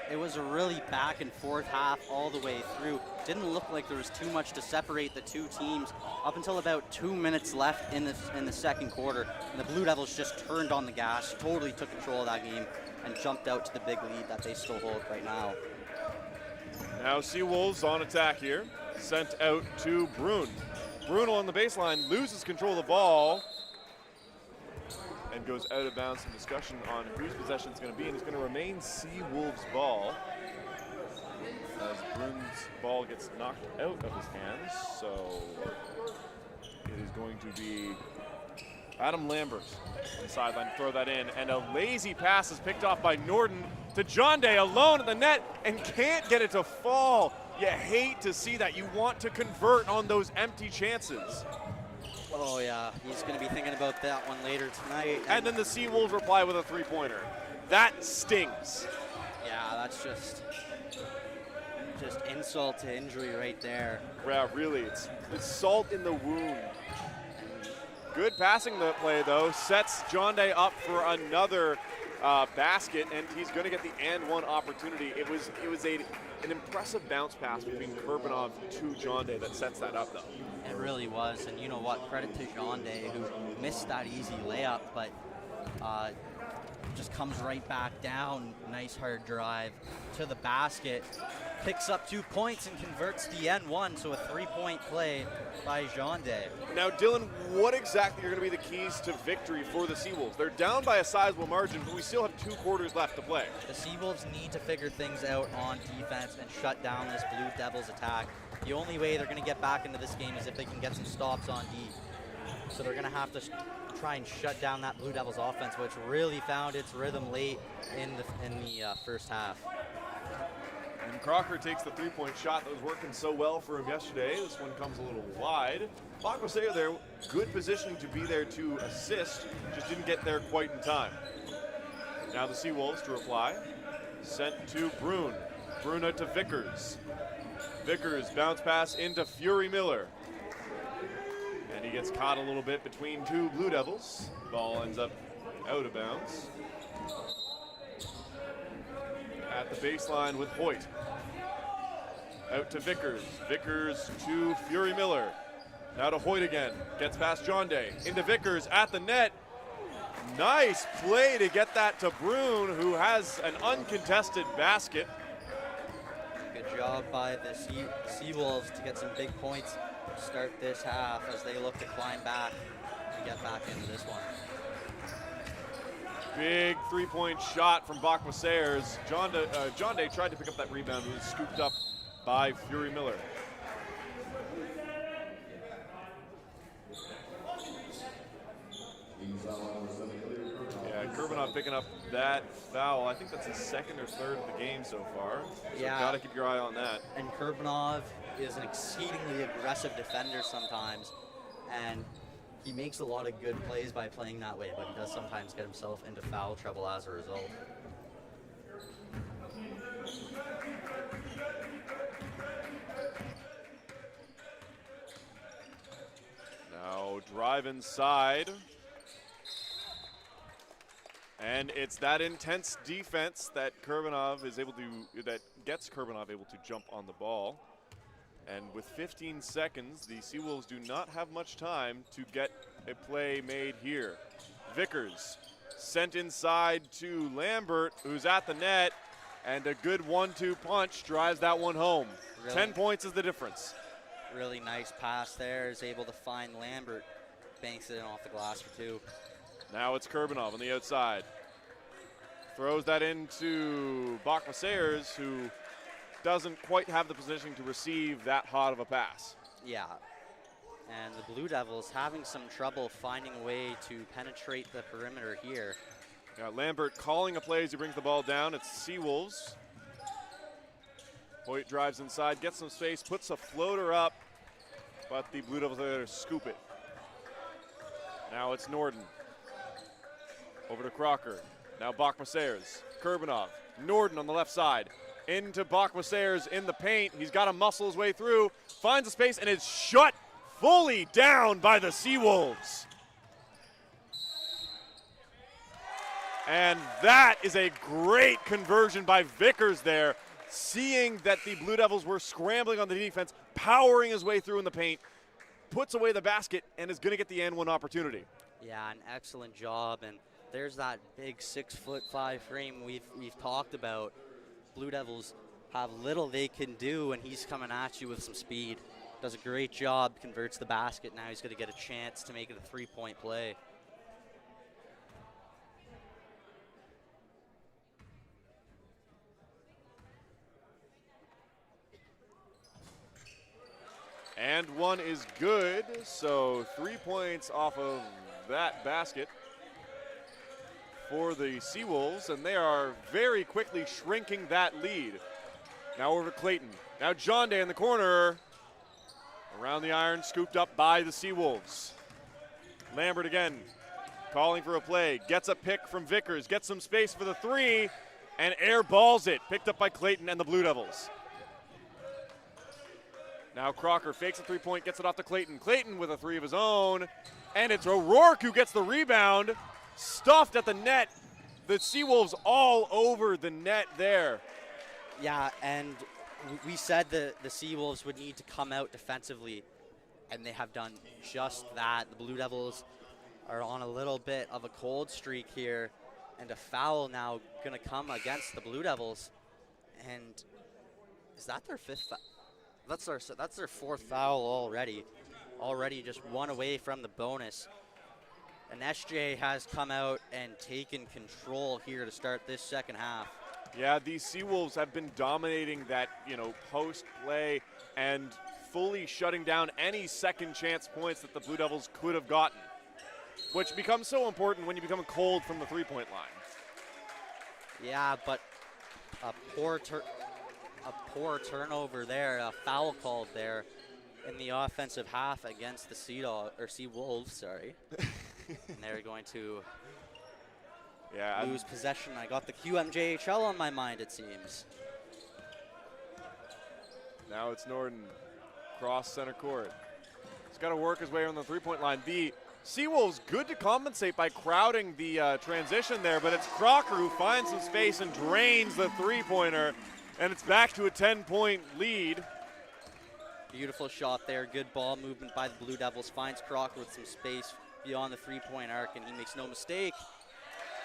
It was a really back and forth half all the way through. Didn't look like there was too much to separate the two teams up until about 2 minutes left in the second quarter. And the Blue Devils just turned on the gas, totally took control of that game, and jumped out to the big lead that they still hold right now. Now Seawolves on attack here, sent out to Brun. Brun on the baseline loses control of the ball and goes out of bounds. Some discussion on whose possession it's going to be, and it's going to remain Seawolves' ball as Brun's ball gets knocked out of his hands. So it is going to be Adam Lambert on the sideline to throw that in, and a lazy pass is picked off by Norden to John Day, alone at the net, and can't get it to fall. You hate to see that. You want to convert on those empty chances. Oh yeah, he's going to be thinking about that one later tonight. And then the Seawolves reply with a three-pointer. That stings. Yeah, that's just insult to injury right there. Yeah, really, it's salt in the wound. Good passing the play, though, sets John Day up for another basket, and he's going to get the and one opportunity. It was an impressive bounce pass between Kurbanov to John Day that sets that up, though. It really was, and you know what? Credit to John Day, who missed that easy layup, but just comes right back down. Nice hard drive to the basket. Picks up 2 points and converts the N1, so a 3-point play by John Day. Now, Dylan, what exactly are going to be the keys to victory for the Seawolves? They're down by a sizable margin, but we still have 2 quarters left to play. The Seawolves need to figure things out on defense and shut down this Blue Devils attack. The only way they're going to get back into this game is if they can get some stops on D. So they're going to have to try and shut down that Blue Devils offense, which really found its rhythm late in the first half. And Crocker takes the 3-point shot that was working so well for him yesterday. This one comes a little wide. Bakwaseya there, good positioning to be there to assist, just didn't get there quite in time. Now the Seawolves to reply. Sent to Brun. Brun out to Vickers. Vickers bounce pass into Fury Miller. And he gets caught a little bit between 2 Blue Devils. Ball ends up out of bounds. At the baseline with Hoyt. Out to Vickers. Vickers to Fury Miller. Now to Hoyt again. Gets past John Day. Into Vickers at the net. Nice play to get that to Brun, who has an uncontested basket. Good job by the Seawolves to get some big points to start this half as they look to climb back and get back into this one. Big 3-point shot from Bakwaseya. John Day tried to pick up that rebound, but was scooped up by Fury Miller. Yeah, Kurbanov picking up that foul. I think that's his second or third of the game so far. So yeah, gotta keep your eye on that. And Kurbanov is an exceedingly aggressive defender sometimes, and he makes a lot of good plays by playing that way, but he does sometimes get himself into foul trouble as a result. Now drive inside. And it's that intense defense that gets Kurbanov able to jump on the ball. And with 15 seconds, the Seawolves do not have much time to get a play made here. Vickers sent inside to Lambert, who's at the net, and a good 1-2 punch drives that one home. Really, 10 points is the difference. Really nice pass there, is able to find Lambert, banks it in off the glass for 2. Now it's Kurbanov on the outside. Throws that into Bakwaseya, who doesn't quite have the positioning to receive that hot of a pass. Yeah. And the Blue Devils having some trouble finding a way to penetrate the perimeter here. Yeah, Lambert calling a play as he brings the ball down. It's Seawolves. Hoyt drives inside, gets some space, puts a floater up, but the Blue Devils are there to scoop it. Now it's Norden. Over to Crocker. Now Bachma-Sayers. Kurbanov. Norden on the left side. Into Bachma-Sayers in the paint. He's got to muscle his way through. Finds a space and is shut fully down by the Seawolves. And that is a great conversion by Vickers there. Seeing that the Blue Devils were scrambling on the defense, powering his way through in the paint, puts away the basket and is going to get the and one opportunity. Yeah, an excellent job. And there's that big 6'5" frame we've talked about. Blue Devils have little they can do, and he's coming at you with some speed. Does a great job, converts the basket. Now he's going to get a chance to make it a 3-point play. And one is good, so 3 points off of that basket for the Seawolves, and they are very quickly shrinking that lead. Now over to Clayton. Now John Day in the corner. Around the iron, scooped up by the Seawolves. Lambert again, calling for a play. Gets a pick from Vickers, gets some space for the three, and air balls it. Picked up by Clayton and the Blue Devils. Now Crocker fakes a 3-point, gets it off to Clayton. Clayton with a three of his own, and it's O'Rourke who gets the rebound. Stuffed at the net. The Seawolves all over the net there. Yeah, and we said the Seawolves would need to come out defensively, and they have done just that. The Blue Devils are on a little bit of a cold streak here, and a foul now going to come against the Blue Devils. And is that their fifth foul? That's their fourth foul already. Already just one away from the bonus. And SJ has come out and taken control here to start this second half. Yeah, these Seawolves have been dominating that, post play and fully shutting down any second chance points that the Blue Devils could have gotten, which becomes so important when you become cold from the 3-point line. Yeah, but a poor turnover there, a foul called there in the offensive half against the Seawolves, sorry. And they're going to lose possession. I got the QMJHL on my mind, it seems. Now it's Norden, cross center court. He's got to work his way on the 3-point line. The Seawolves good to compensate by crowding the transition there, but it's Crocker who finds some space and drains the 3-pointer, and it's back to a 10-point lead. Beautiful shot there. Good ball movement by the Blue Devils. Finds Crocker with some space beyond the 3-point arc, and he makes no mistake.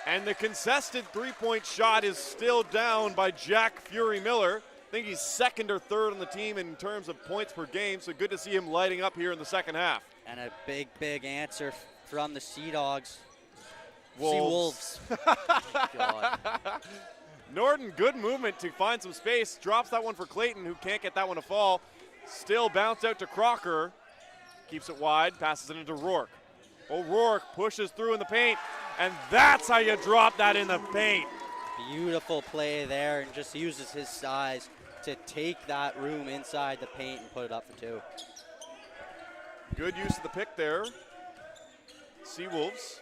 And the contested 3-point shot is still down by Jack Fury Miller. I think he's second or third on the team in terms of points per game, so good to see him lighting up here in the second half. And a big answer from the Sea-Dogs. Wolves. God. Norden, good movement to find some space. Drops that one for Clayton, who can't get that one to fall. Still bounced out to Crocker. Keeps it wide, passes it into Rourke. O'Rourke pushes through in the paint, and that's how you drop that in the paint. Beautiful play there, and just uses his size to take that room inside the paint and put it up for two. Good use of the pick there. Seawolves.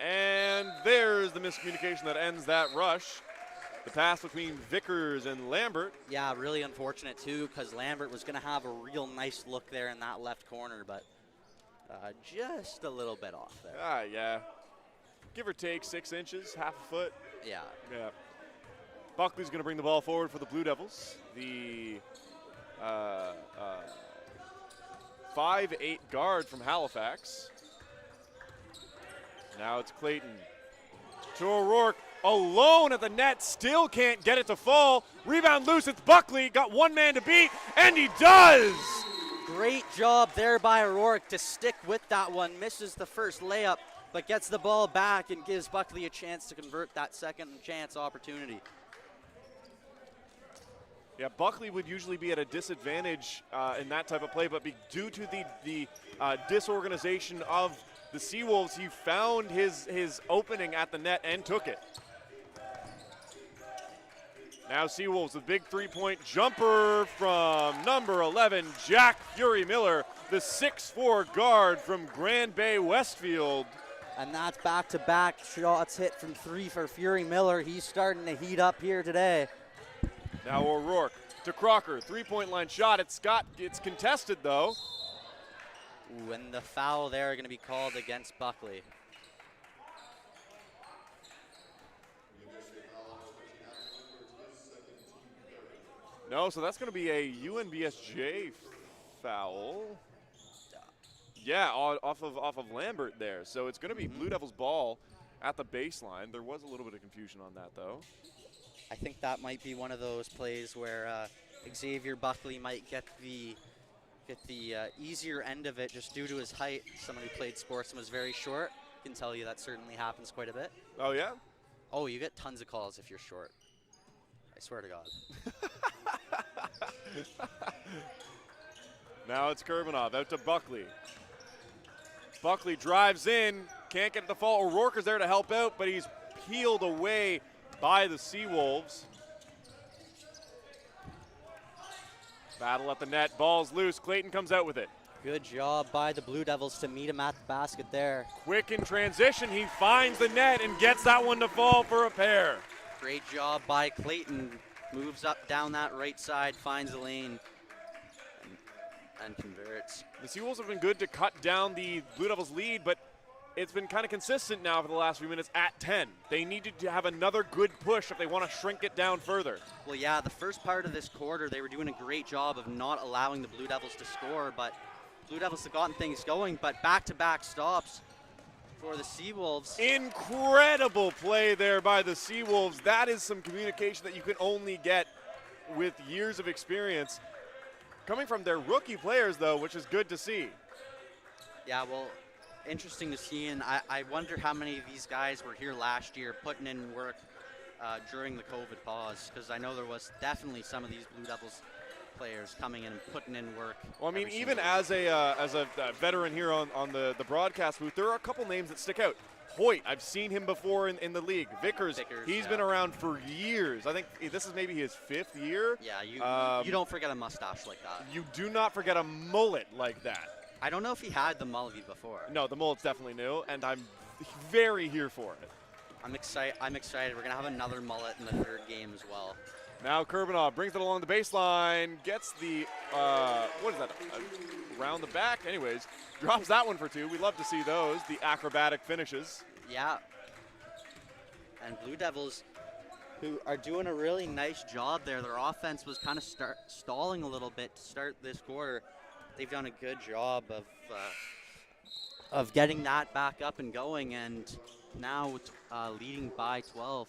And there's the miscommunication that ends that rush. The pass between Vickers and Lambert. Yeah, really unfortunate too, because Lambert was going to have a real nice look there in that left corner, but just a little bit off there. Yeah. Give or take 6 inches, half a foot. Yeah. Yeah. Buckley's going to bring the ball forward for the Blue Devils. The 5'8" guard from Halifax. Now it's Clayton. To O'Rourke, alone at the net, still can't get it to fall. Rebound loose, it's Buckley, got one man to beat, and he does! Great job there by O'Rourke to stick with that one. Misses the first layup, but gets the ball back and gives Buckley a chance to convert that second chance opportunity. Yeah, Buckley would usually be at a disadvantage in that type of play, but due to the disorganization of the Seawolves, he found his opening at the net and took it. Now Seawolves with big three-point jumper from number 11, Jack Fury Miller, the 6'4" guard from Grand Bay Westfield. And that's back-to-back shots hit from three for Fury Miller. He's starting to heat up here today. Now O'Rourke to Crocker, three-point line shot. It's contested though. Ooh, and the foul there going to be called against Buckley. No, so that's going to be a UNBSJ foul. Yeah, off of Lambert there. So it's going to be Blue Devils ball at the baseline. There was a little bit of confusion on that though. I think that might be one of those plays where Xavier Buckley might get the easier end of it just due to his height. Someone who played sports and was very short. I can tell you that certainly happens quite a bit. Oh yeah? Oh, you get tons of calls if you're short. I swear to God. Now it's Kurbanov out to Buckley. Buckley drives in, can't get the fall. O'Rourke is there to help out, but he's peeled away by the Seawolves. Battle at the net, ball's loose. Clayton comes out with it. Good job by the Blue Devils to meet him at the basket there. Quick in transition, he finds the net and gets that one to fall for a pair. Great job by Clayton. Moves up down that right side, finds the lane, and converts. The Seawolves have been good to cut down the Blue Devils lead, but it's been kind of consistent now for the last few minutes at 10. They needed to have another good push if they want to shrink it down further. Well, yeah, the first part of this quarter, they were doing a great job of not allowing the Blue Devils to score, but Blue Devils have gotten things going, but back-to-back stops for the Seawolves. Incredible play there by the Seawolves. That is some communication that you can only get with years of experience. Coming from their rookie players, though, which is good to see. Yeah, well, interesting to see, and I wonder how many of these guys were here last year putting in work during the COVID pause, because I know there was definitely some of these Blue Devils players coming in and putting in work. Well, I mean, even as a veteran here on the broadcast booth, there are a couple names that stick out. Hoyt, I've seen him before in the league. Vickers, he's been around for years. I think this is maybe his 5th year. Yeah, you don't forget a mustache like that. You do not forget a mullet like that. I don't know if he had the mullet before. No, the mullet's definitely new, and I'm very here for it. I'm excited. We're going to have another mullet in the 3rd game as well. Now Kurbanov brings it along the baseline, gets the, what is that, around the back? Anyways, drops that one for 2. We love to see those, the acrobatic finishes. Yeah. And Blue Devils, who are doing a really nice job there. Their offense was kind of stalling a little bit to start this quarter. They've done a good job of getting that back up and going, and now leading by 12.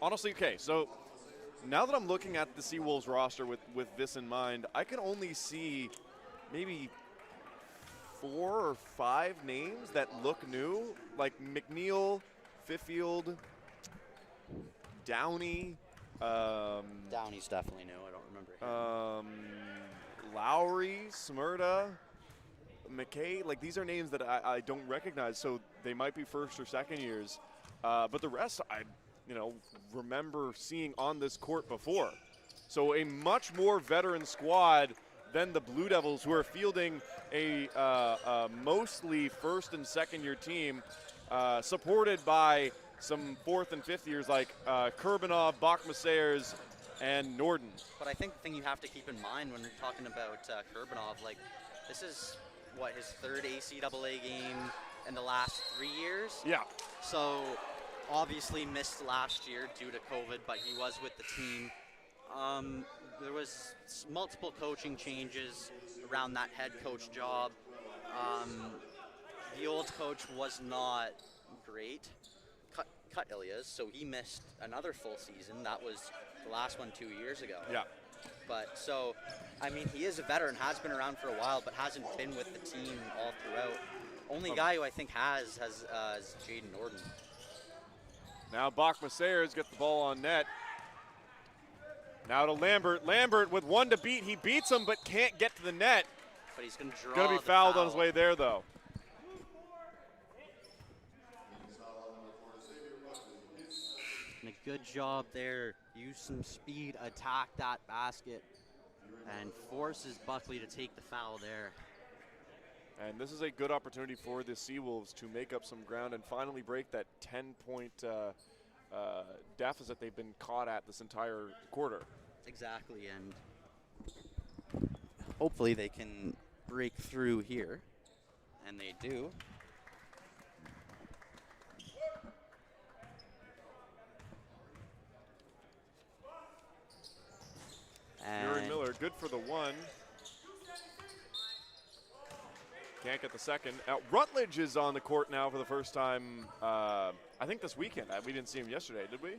Honestly, okay, so now that I'm looking at the Seawolves roster with this in mind, I can only see maybe 4 or 5 names that look new, like McNeil, Fiffield, Downey. Downey's definitely new. I don't remember him. Lowry, Smyrna, McKay. Like, these are names that I don't recognize, so they might be 1st or 2nd years. But the rest, I remember seeing on this court before. So a much more veteran squad than the Blue Devils, who are fielding a mostly 1st and 2nd year team, supported by some 4th and 5th years like Kurbanov, Bachmasayers, and Norden. But I think the thing you have to keep in mind when you're talking about Kurbanov, like, this is what, his 3rd ACAA game in the last 3 years? Yeah. So obviously missed last year due to COVID, but he was with the team. There was multiple coaching changes around that head coach job. The old coach was not great. Cut Ilias, so he missed another full season. That was the last one 2 years ago. Yeah. But so, I mean, he is a veteran, has been around for a while, but hasn't been with the team all throughout. Only guy who I think has is Jaden Norden. Now Bachmasayers gets the ball on net. Now to Lambert. Lambert with one to beat. He beats him, but can't get to the net. But he's going to draw. Going to be fouled on his way there, though. And a good job there. Use some speed, attack that basket, and forces Buckley to take the foul there. And this is a good opportunity for the Seawolves to make up some ground and finally break that 10-point deficit they've been caught at this entire quarter. Exactly, and hopefully they can break through here, and they do. Yuri Miller, good for the one. Can't get the second. Rutledge is on the court now for the first time, I think this weekend. We didn't see him yesterday, did we?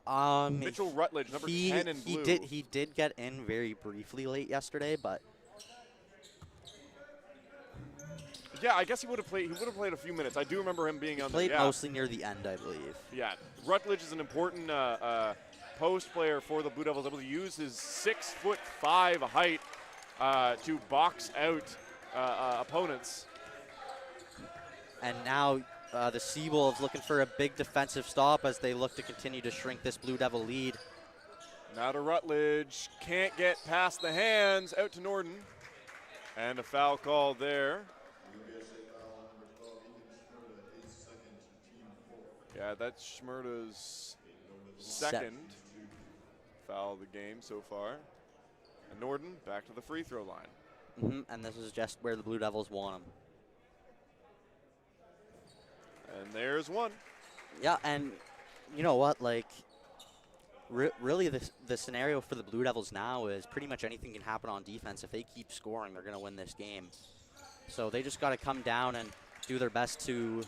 Mitchell Rutledge, number 10 in blue. He did get in very briefly late yesterday, but yeah, I guess he would have played. He would have played a few minutes. I do remember him being on the. Played mostly near the end, I believe. Yeah, Rutledge is an important post player for the Blue Devils, able to use his 6'5" height to box out opponents. And now the Seawolves looking for a big defensive stop as they look to continue to shrink this Blue Devil lead. Now to Rutledge, can't get past the hands, out to Norden. And a foul called there. Yeah, that's Schmurda's second foul of the game so far. And Norden back to the free throw line. And this is just where the Blue Devils want them. And there's one. Yeah, and you know what? Like, really the scenario for the Blue Devils now is pretty much anything can happen on defense. If they keep scoring, they're going to win this game. So they just got to come down and do their best to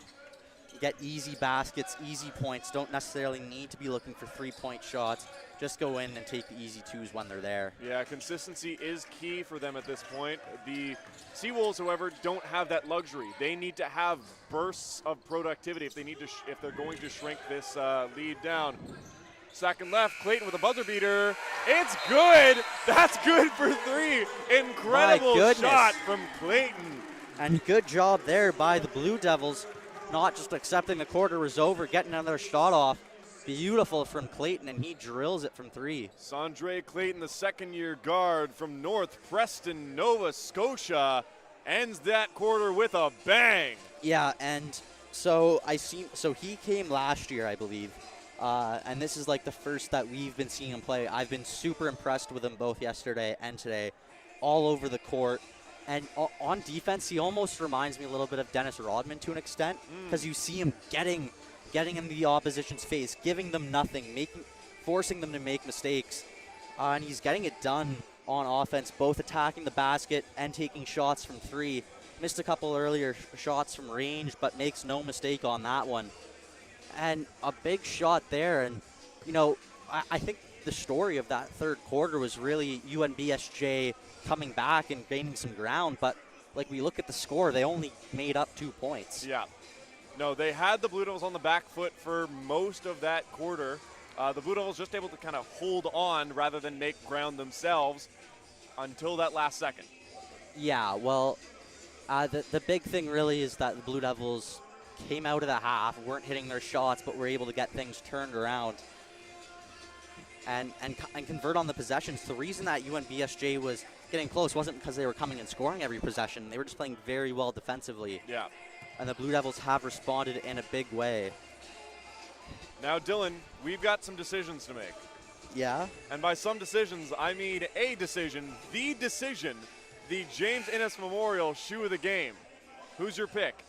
get easy baskets, easy points. Don't necessarily need to be looking for three-point shots. Just go in and take the easy twos when they're there. Yeah, consistency is key for them at this point. The Seawolves, however, don't have that luxury. They need to have bursts of productivity if they need to if they're going to shrink this lead down. Second left, Clayton with a buzzer beater. It's good. That's good for three. Incredible shot from Clayton. And good job there by the Blue Devils, not just accepting the quarter was over, getting another shot off. Beautiful from Clayton, and he drills it from three. Sondre Clayton, the second-year guard from North Preston, Nova Scotia, ends that quarter with a bang. Yeah, and so he came last year, I believe, and this is like the first that we've been seeing him play. I've been super impressed with him both yesterday and today, all over the court. And on defense, he almost reminds me a little bit of Dennis Rodman to an extent, because you see him getting in the opposition's face, giving them nothing, forcing them to make mistakes. And he's getting it done on offense, both attacking the basket and taking shots from three. Missed a couple earlier shots from range, but makes no mistake on that one. And a big shot there. And, you know, I think the story of that third quarter was really UNBSJ coming back and gaining some ground. But, like, we look at the score, they only made up 2 points. Yeah. No, they had the Blue Devils on the back foot for most of that quarter. The Blue Devils just able to kind of hold on rather than make ground themselves until that last second. Yeah, well, the big thing really is that the Blue Devils came out of the half, weren't hitting their shots, but were able to get things turned around and convert on the possessions. The reason that UNBSJ was getting close wasn't because they were coming and scoring every possession. They were just playing very well defensively. Yeah. And the Blue Devils have responded in a big way. Now, Dylan, we've got some decisions to make. Yeah? And by some decisions, I mean a decision, the James Innes Memorial Shoe of the Game. Who's your pick?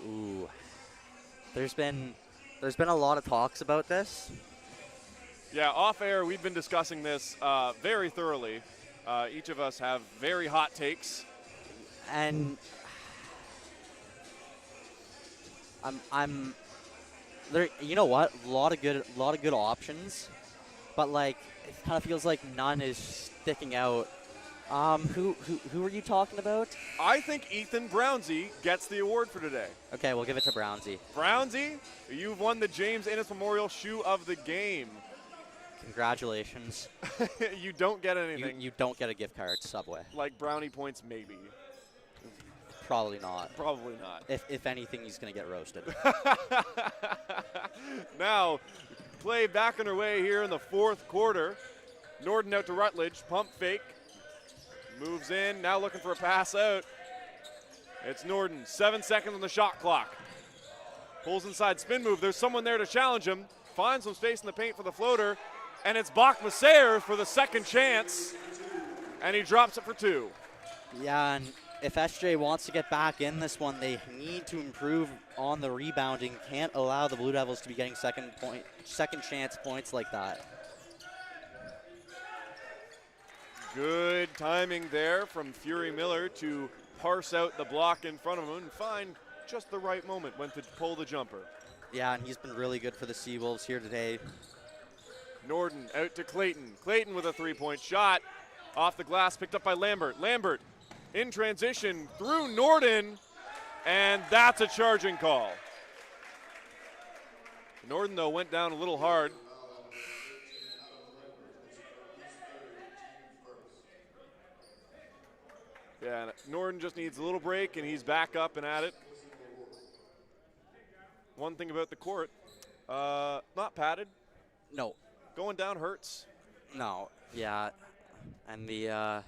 Ooh. There's been a lot of talks about this. Yeah, off air, we've been discussing this very thoroughly. Each of us have very hot takes. And I'm there. You know what? A lot of good options, but like it kind of feels like none is sticking out. Who are you talking about? I think Ethan Brownsey gets the award for today. Okay, we'll give it to Brownsey. Brownsey, you've won the James Innes Memorial Shoe of the Game. congratulations. You don't get anything. You don't get a gift card to Subway. Like brownie points, maybe. Probably not. Probably not. If anything, he's going to get roasted. Now, play back underway here in the fourth quarter. Norden out to Rutledge, pump fake. Moves in, now looking for a pass out. It's Norden, 7 seconds on the shot clock. Pulls inside, spin move, there's someone there to challenge him. Finds some space in the paint for the floater, and it's Bachmasayer for the second chance, and he drops it for 2. Yeah, and if SJ wants to get back in this one, they need to improve on the rebounding. Can't allow the Blue Devils to be getting second chance points like that. Good timing there from Fury Miller to parse out the block in front of him and find just the right moment when to pull the jumper. Yeah, and he's been really good for the Seawolves here today. Norden out to Clayton. Clayton with a three-point shot. Off the glass, picked up by Lambert. Lambert in transition through Norden, and that's a charging call. Norden, though, went down a little hard. Yeah, Norden just needs a little break, and he's back up and at it. One thing about the court, not padded. No. Going down hurts. No, yeah. And the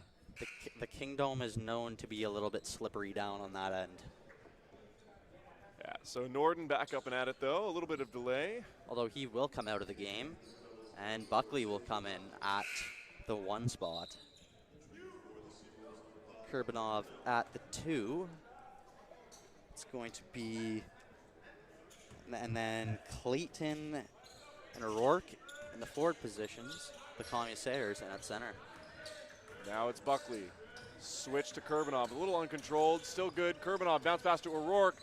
Kingdom is known to be a little bit slippery down on that end. Yeah, so Norden back up and at it, though. A little bit of delay. Although he will come out of the game, and Buckley will come in at the 1 spot. Kurbanov at the 2. It's going to be, and then Clayton and O'Rourke in the forward positions. The Commissaires and at center. Now it's Buckley. Switch to Kurbanov. A little uncontrolled. Still good. Kurbanov bounce pass to O'Rourke.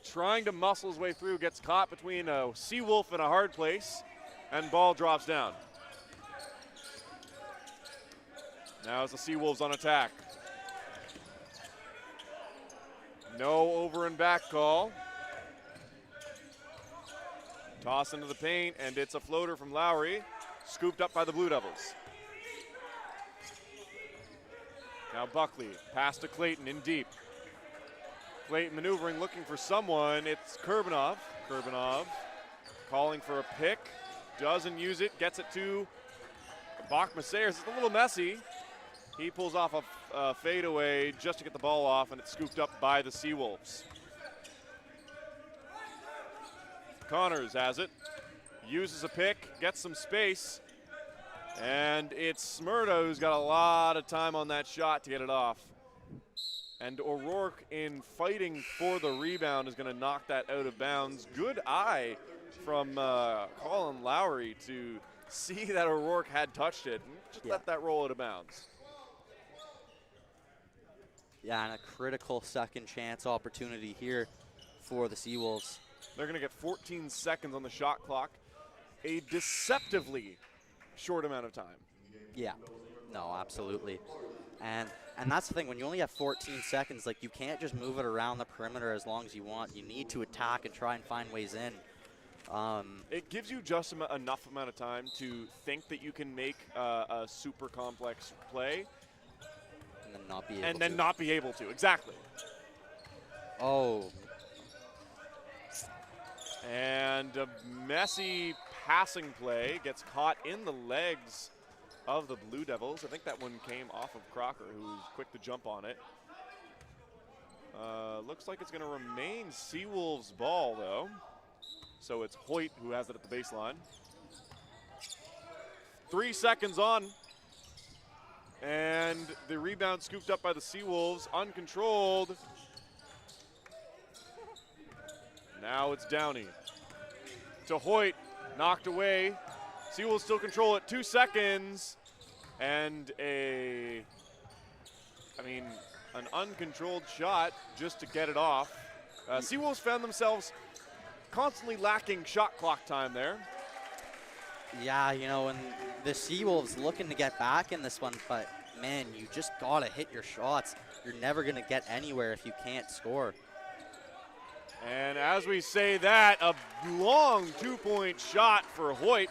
Trying to muscle his way through. Gets caught between a Seawolf and a hard place. And ball drops down. Now it's the Seawolves on attack. No over and back call. Toss into the paint, and it's a floater from Lowry. Scooped up by the Blue Devils. Now Buckley, pass to Clayton in deep. Clayton maneuvering, looking for someone. It's Kurbanov. Kurbanov calling for a pick. Doesn't use it, gets it to Bachmasayer. It's a little messy. He pulls off a fadeaway just to get the ball off, and it's scooped up by the Seawolves. Connors has it. Uses a pick, gets some space. And it's Smyrna who's got a lot of time on that shot to get it off. And O'Rourke, in fighting for the rebound, is going to knock that out of bounds. Good eye from Colin Lowry to see that O'Rourke had touched it and just let that roll out of bounds. Yeah, and a critical second chance opportunity here for the Seawolves. They're going to get 14 seconds on the shot clock. A deceptively short amount of time. Yeah, no, absolutely. And that's the thing, when you only have 14 seconds, like, you can't just move it around the perimeter as long as you want. You need to attack and try and find ways in. It gives you just enough amount of time to think that you can make a super complex play. And then not be able to. Exactly. Oh. And a messy passing play gets caught in the legs of the Blue Devils. I think that one came off of Crocker, who was quick to jump on it. Looks like it's going to remain Seawolves' ball, though. So it's Hoyt who has it at the baseline. 3 seconds on. And the rebound scooped up by the Seawolves, uncontrolled. Now it's Downey. To Hoyt, knocked away. Seawolves still control it, 2 seconds. And an uncontrolled shot just to get it off. Seawolves found themselves constantly lacking shot clock time there. Yeah, you know, and the Seawolves looking to get back in this one, but man, you just gotta hit your shots. You're never gonna get anywhere if you can't score. And as we say that, a long 2-point shot for Hoyt.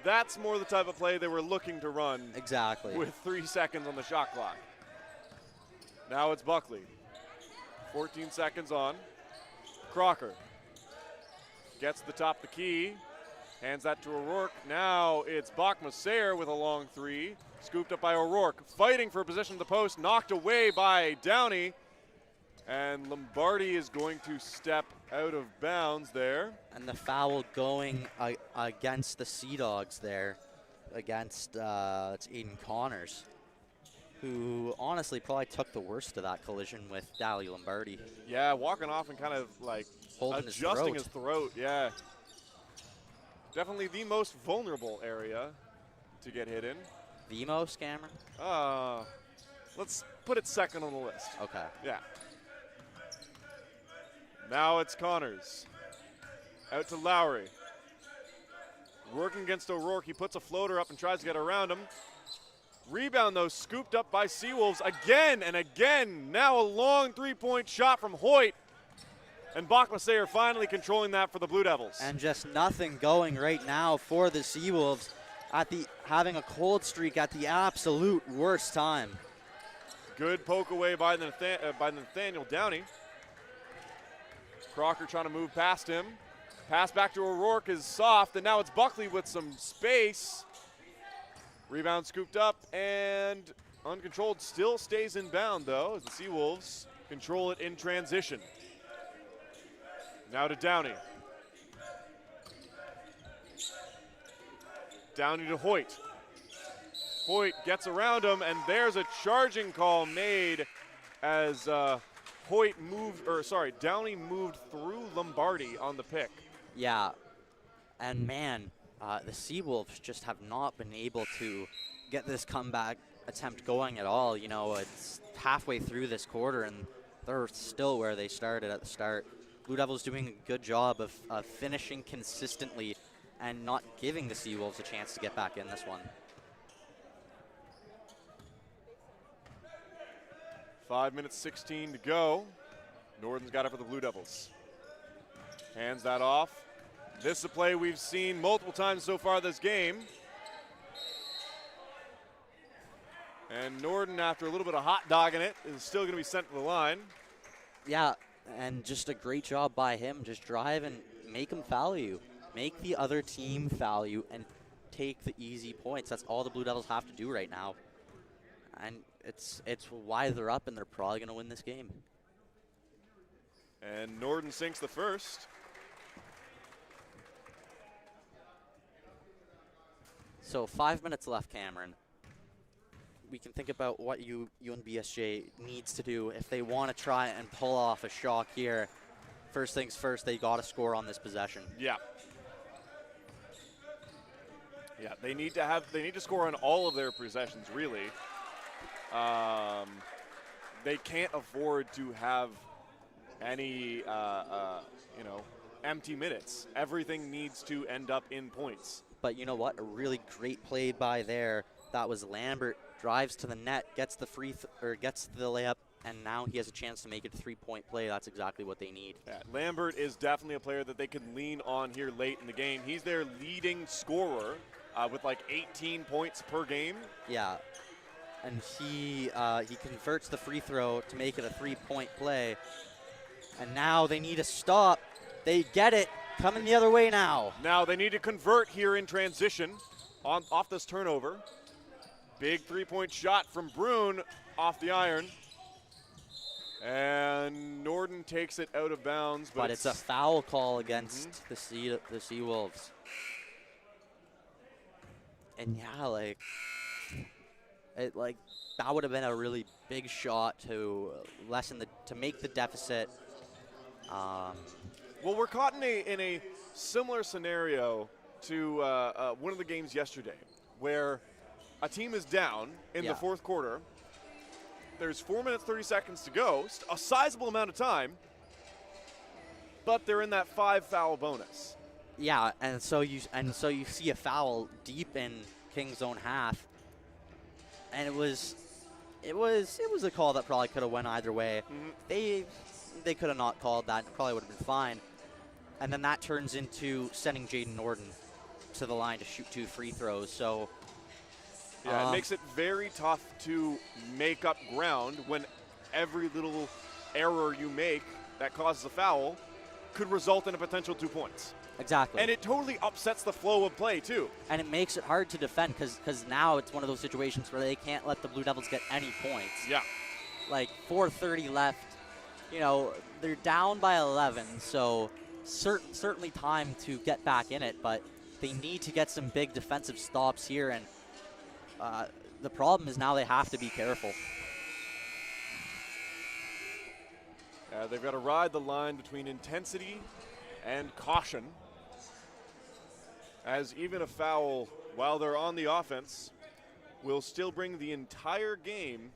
That's more the type of play they were looking to run. Exactly. With 3 seconds on the shot clock. Now it's Buckley. 14 seconds on. Crocker gets the top of the key. Hands that to O'Rourke. Now it's Bachma-Sayre with a long three. Scooped up by O'Rourke. Fighting for position of the post. Knocked away by Downey. And Lombardi is going to step out of bounds there. And the foul going against the Sea Dogs there. Against it's Aiden Connors, who honestly probably took the worst of that collision with Dally Lombardi. Yeah, walking off and kind of like holding adjusting his throat. Yeah. Definitely the most vulnerable area to get hit in. The most, Cameron? Let's put it second on the list. Okay. Yeah. Now it's Connors. Out to Lowry. Working against O'Rourke. He puts a floater up and tries to get around him. Rebound, though, scooped up by Seawolves again and again. Now a long three-point shot from Hoyt. And Bachma-Sayre finally controlling that for the Blue Devils. And just nothing going right now for the Seawolves. Having a cold streak at the absolute worst time. Good poke away by Nathaniel Downey. Crocker trying to move past him. Pass back to O'Rourke is soft, and now it's Buckley with some space. Rebound scooped up and uncontrolled. Still stays in bound, though, as the Seawolves control it in transition. Now to Downey. Downey to Hoyt. Hoyt gets around him, and there's a charging call made as Downey moved through Lombardi on the pick. Yeah, and man, the Seawolves just have not been able to get this comeback attempt going at all. You know, it's halfway through this quarter, and they're still where they started at the start. Blue Devils doing a good job of finishing consistently and not giving the Seawolves a chance to get back in this one. 5 minutes 16 to go. Norden's got it for the Blue Devils. Hands that off. This is a play we've seen multiple times so far this game. And Norden, after a little bit of hot dogging it, is still going to be sent to the line. Yeah, and just a great job by him. Just drive and make them foul you. Make the other team foul you and take the easy points. That's all the Blue Devils have to do right now. And it's why they're up, and they're probably going to win this game. And Norden sinks the first. So 5 minutes left, Cameron. We can think about what UNBSJ needs to do if they want to try and pull off a shock here. First things first, they got to score on this possession. Yeah. Yeah, they need to score on all of their possessions, really. They can't afford to have any empty minutes. Everything needs to end up in points. But you know what? A really great play by there. That was Lambert. Drives to the net, gets the gets the layup, and now he has a chance to make it a three-point play. That's exactly what they need. Yeah, Lambert is definitely a player that they can lean on here late in the game. He's their leading scorer with like 18 points per game. Yeah, and he converts the free throw to make it a three-point play. And now they need to stop. They get it. Coming the other way now. Now they need to convert here in transition off this turnover. Big three-point shot from Brune off the iron. And Norden takes it out of bounds. But it's a foul call against the Seawolves. And yeah, that would have been a really big shot to make the deficit. Well, we're caught in a similar scenario to one of the games yesterday, where a team is down in the fourth quarter. There's 4 minutes, 30 seconds to go, a sizable amount of time, but they're in that 5 foul bonus. Yeah, and so you see a foul deep in King's own half, and it was a call that probably could have went either way. Mm-hmm. They could have not called that. It probably would have been fine. And then that turns into sending Jaden Norden to the line to shoot 2 free throws. So yeah, it makes it very tough to make up ground when every little error you make that causes a foul could result in a potential 2 points. Exactly. And it totally upsets the flow of play, too. And it makes it hard to defend because now it's one of those situations where they can't let the Blue Devils get any points. Yeah. Like 4:30 left. You know, they're down by 11, so certainly time to get back in it, but they need to get some big defensive stops here, and the problem is now they have to be careful. They've got to ride the line between intensity and caution, as even a foul while they're on the offense will still bring the entire game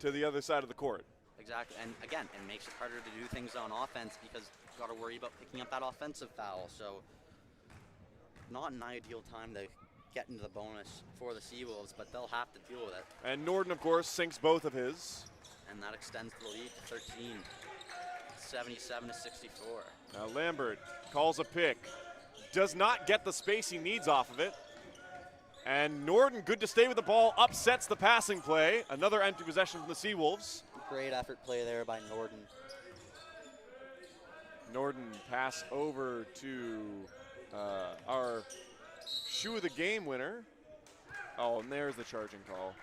to the other side of the court. Exactly, and again, it makes it harder to do things on offense because you've got to worry about picking up that offensive foul. So not an ideal time to get into the bonus for the Seawolves, but they'll have to deal with it. And Norden, of course, sinks both of his. And that extends the lead to 13, 77-64. Now Lambert calls a pick, does not get the space he needs off of it. And Norden, good to stay with the ball, upsets the passing play. Another empty possession from the Seawolves. Great effort play there by Norden. Norden pass over to our shoe of the game winner. Oh, and there's the charging call.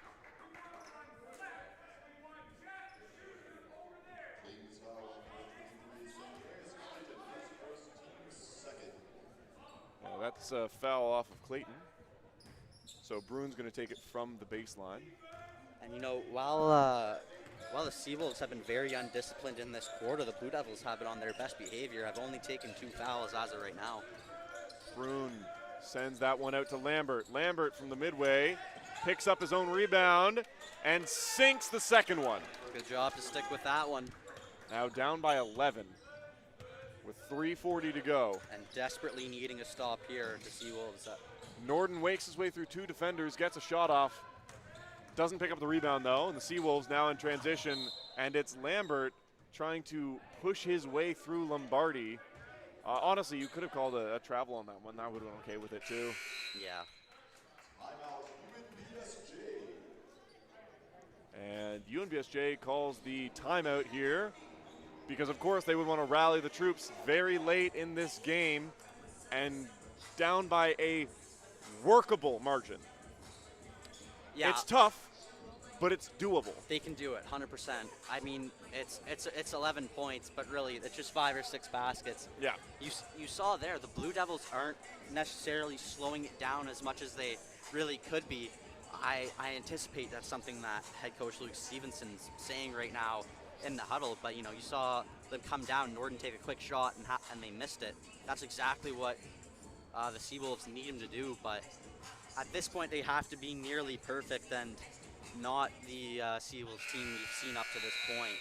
That's a foul off of Clayton. So Bruin's going to take it from the baseline. And you know, while the Seawolves have been very undisciplined in this quarter, the Blue Devils have been on their best behavior. Have only taken 2 fouls as of right now. Bruin sends that one out to Lambert. Lambert from the midway picks up his own rebound and sinks the second one. Good job to stick with that one. Now down by 11 with 3:40 to go. And desperately needing a stop here to Seawolves. Norden wakes his way through 2 defenders, gets a shot off. Doesn't pick up the rebound, though, and the Seawolves now in transition, and it's Lambert trying to push his way through Lombardi. Honestly, you could have called a travel on that one. I would have been okay with it, too. Yeah. And UNBSJ calls the timeout here because, of course, they would want to rally the troops very late in this game and down by a workable margin. Yeah. It's tough, but it's doable. They can do it, 100%. I mean, it's 11 points, but really it's just 5 or 6 baskets. Yeah. You saw there, the Blue Devils aren't necessarily slowing it down as much as they really could be. I anticipate that's something that head coach Luke Stevenson's saying right now in the huddle, but you know, you saw them come down, Norden take a quick shot, and they missed it. That's exactly what the Seawolves need him to do, but at this point they have to be nearly perfect and not the Seawolves team we've seen up to this point.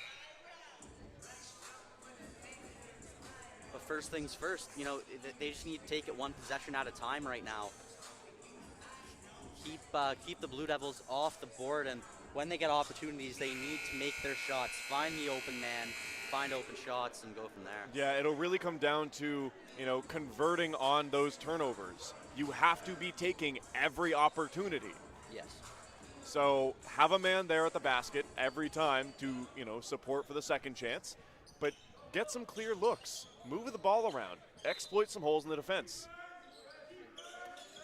But first things first, you know, they just need to take it 1 possession at a time right now. Keep the Blue Devils off the board, and when they get opportunities, they need to make their shots, find the open man, find open shots, and go from there. Yeah, it'll really come down to, you know, converting on those turnovers. You have to be taking every opportunity. Yes. So have a man there at the basket every time to, you know, support for the second chance, but get some clear looks. Move the ball around. Exploit some holes in the defense.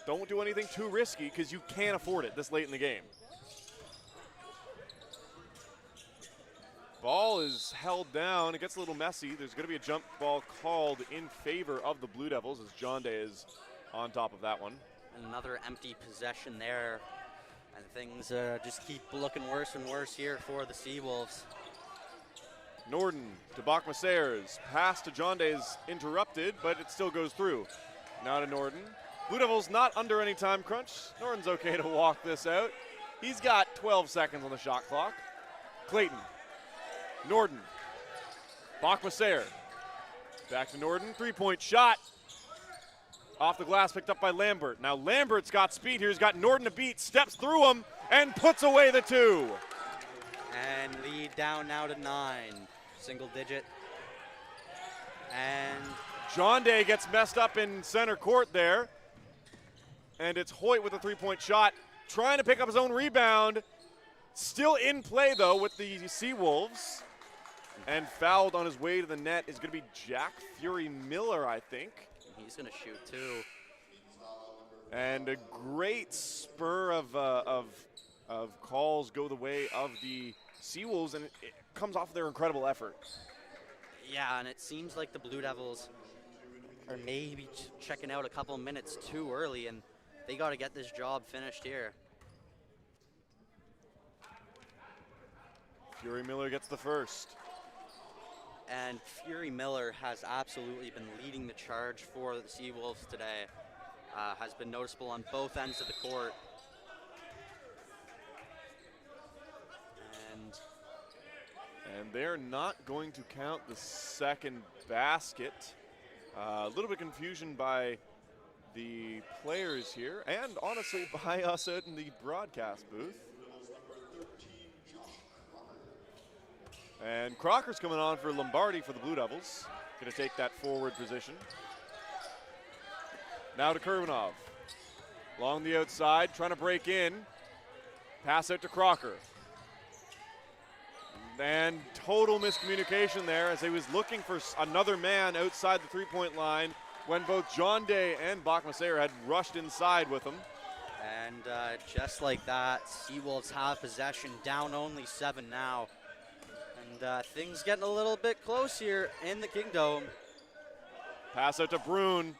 Don't do anything too risky because you can't afford it this late in the game. Ball is held down. It gets a little messy. There's going to be a jump ball called in favor of the Blue Devils as John Day is on top of that one. Another empty possession there, and things just keep looking worse and worse here for the Seawolves. Norden to Bachma-Sayers. Pass to John Day is interrupted, but it still goes through. Now to Norden. Blue Devils not under any time crunch. Norden's okay to walk this out. He's got 12 seconds on the shot clock. Clayton. Norden. Bachma-Sayers. Back to Norden. 3-point shot. Off the glass, picked up by Lambert. Now Lambert's got speed here. He's got Norden to beat. Steps through him and puts away the 2. And lead down now to 9. Single digit. And John Day gets messed up in center court there. And it's Hoyt with a three-point shot, trying to pick up his own rebound. Still in play, though, with the Seawolves. And fouled on his way to the net is going to be Jack Fury Miller, I think. He's going to shoot, too. And a great spur of calls go the way of the Seawolves, and it comes off their incredible effort. Yeah, and it seems like the Blue Devils are maybe checking out a couple minutes too early, and they got to get this job finished here. Fury Miller gets the first. And Fury Miller has absolutely been leading the charge for the Seawolves today. Has been noticeable on both ends of the court. And they're not going to count the second basket. A little bit of confusion by the players here, and honestly by us out in the broadcast booth. And Crocker's coming on for Lombardi for the Blue Devils. Going to take that forward position. Now to Kurbanov. Along the outside, trying to break in. Pass out to Crocker. And total miscommunication there as he was looking for another man outside the three-point line when both John Day and Bachmasayer had rushed inside with him. And just like that, Seawolves have possession, down only 7 now. And things getting a little bit close here in the Kingdome. Pass out to Brune.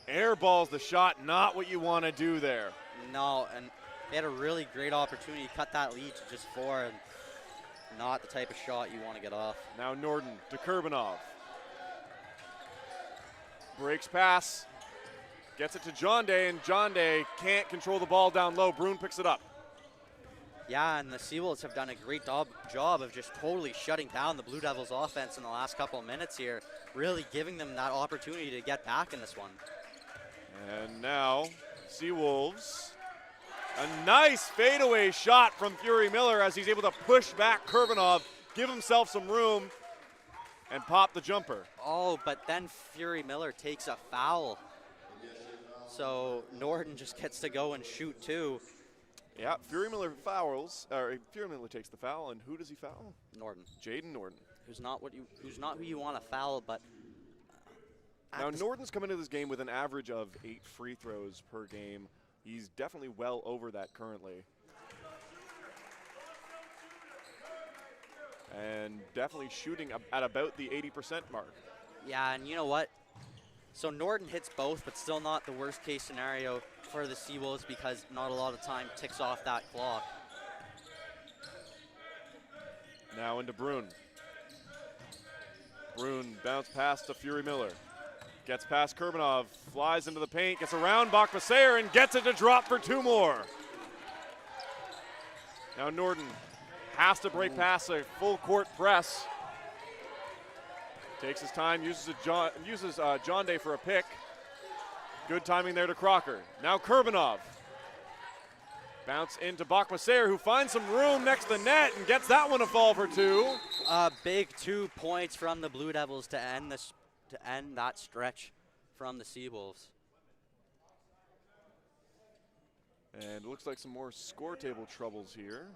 Airballs the shot, not what you want to do there. No, and they had a really great opportunity to cut that lead to just 4, and not the type of shot you want to get off. Now Norden to Kurbanov. Breaks pass, gets it to John Day, and John Day can't control the ball down low. Brune picks it up. Yeah, and the Seawolves have done a great job of just totally shutting down the Blue Devils offense in the last couple of minutes here, really giving them that opportunity to get back in this one. And now, Seawolves. A nice fadeaway shot from Fury Miller as he's able to push back Kurbanov, give himself some room, and pop the jumper. Oh, but then Fury Miller takes a foul. So Norden just gets to go and shoot too. Yeah, Fury Miller fouls, or Fury Miller takes the foul, and who does he foul? Norden. Jaden Norden. Who's not who you want to foul, but now Norden's coming into this game with an average of 8 free throws per game. He's definitely well over that currently. And definitely shooting at about the 80% mark. Yeah, and you know what? So Norden hits both, but still not the worst case scenario for the Seawolves because not a lot of time ticks off that clock. Now into Brune. Brune bounce pass to Fury Miller. Gets past Kurbanov, flies into the paint, gets around Bachmasayer, and gets it to drop for 2 more. Now Norden has to break past a full court press. Takes his time, uses John Day for a pick. Good timing there to Crocker. Now Kurbanov. Bounce into Bachmasayer, who finds some room next to the net and gets that one a fall for 2. Big 2 points from the Blue Devils to end that stretch from the Seawolves. And it looks like some more score table troubles here,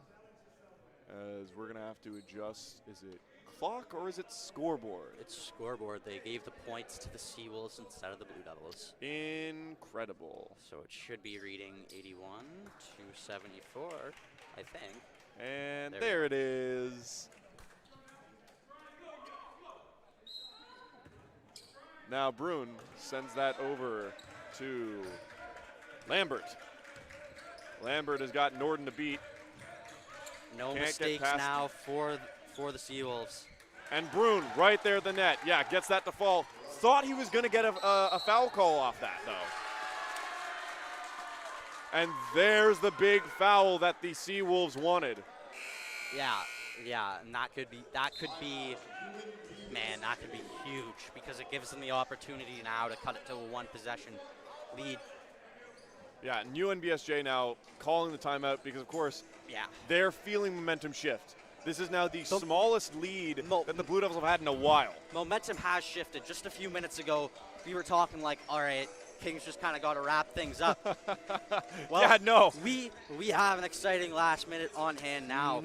as we're going to have to adjust. Is it clock or is it scoreboard? It's scoreboard. They gave the points to the Seawolves instead of the Blue Devils. Incredible. So it should be reading 81 to 74, I think. And there it is. Now Brune sends that over to Lambert. Lambert has got Norden to beat. No mistakes now for the Seawolves. And Brune right there at the net. Yeah, gets that to fall. Thought he was going to get a foul call off that, though. And there's the big foul that the Seawolves wanted. Yeah, and that could be huge because it gives them the opportunity now to cut it to a 1-possession lead. Yeah, and UNBSJ now calling the timeout because, of course, they're feeling momentum shift. This is now the smallest lead that the Blue Devils have had in a while. Momentum has shifted. Just a few minutes ago, we were talking like, all right, Kings just kind of got to wrap things up. Well, yeah, no. We have an exciting last minute on hand now,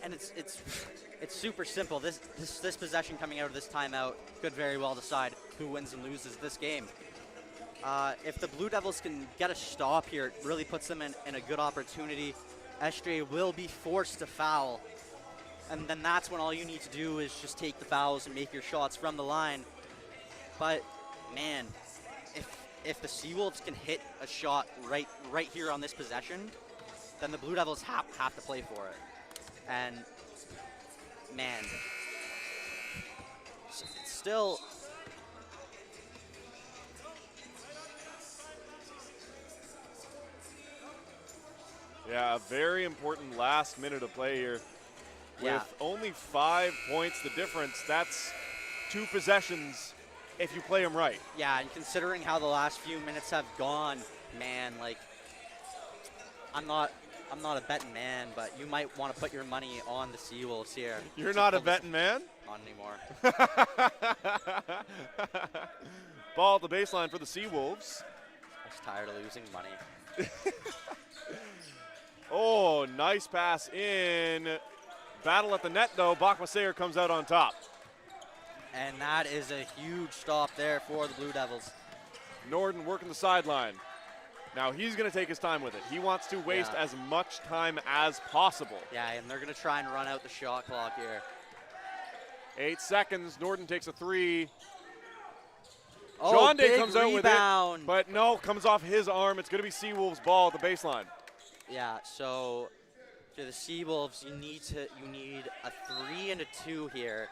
and it's super simple. This possession coming out of this timeout could very well decide who wins and loses this game. If the Blue Devils can get a stop here, it really puts them in a good opportunity. SJ will be forced to foul, and then that's when all you need to do is just take the fouls and make your shots from the line. But man, if the Seawolves can hit a shot right here on this possession, then the Blue Devils have to play for it. And man, it's still. Yeah, a very important last minute of play here. Yeah. With only 5 points the difference, that's 2 possessions if you play them right. Yeah, and considering how the last few minutes have gone, man, like, I'm not a betting man, but you might want to put your money on the Seawolves here. You're not a betting man? Not anymore. Ball at the baseline for the Seawolves. I'm just tired of losing money. Oh, nice pass in. Battle at the net, though. Bachmasayer comes out on top. And that is a huge stop there for the Blue Devils. Norden working the sideline. Now he's going to take his time with it. He wants to waste as much time as possible. Yeah, and they're going to try and run out the shot clock here. 8 seconds. Norden takes a 3. Oh, John Day big comes out rebound. with it, but no, comes off his arm. It's going to be Seawolves' ball at the baseline. Yeah, so to the Seawolves, you need a 3 and a 2 here.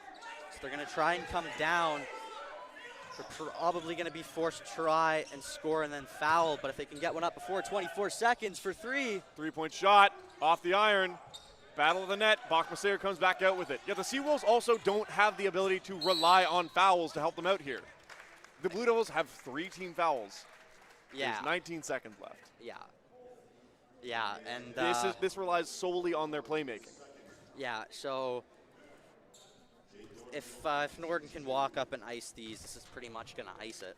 So they're going to try and come down. They're probably going to be forced to try and score and then foul, but if they can get one up before 24 seconds for 3. 3-point shot off the iron. Battle of the net. Bachmasayer comes back out with it. Yeah, the Seawolves also don't have the ability to rely on fouls to help them out here. The Blue Devils have 3 team fouls. Yeah. There's 19 seconds left. Yeah. Yeah, and this relies solely on their playmaking. Yeah, so if Norden can walk up and ice these, this is pretty much going to ice it.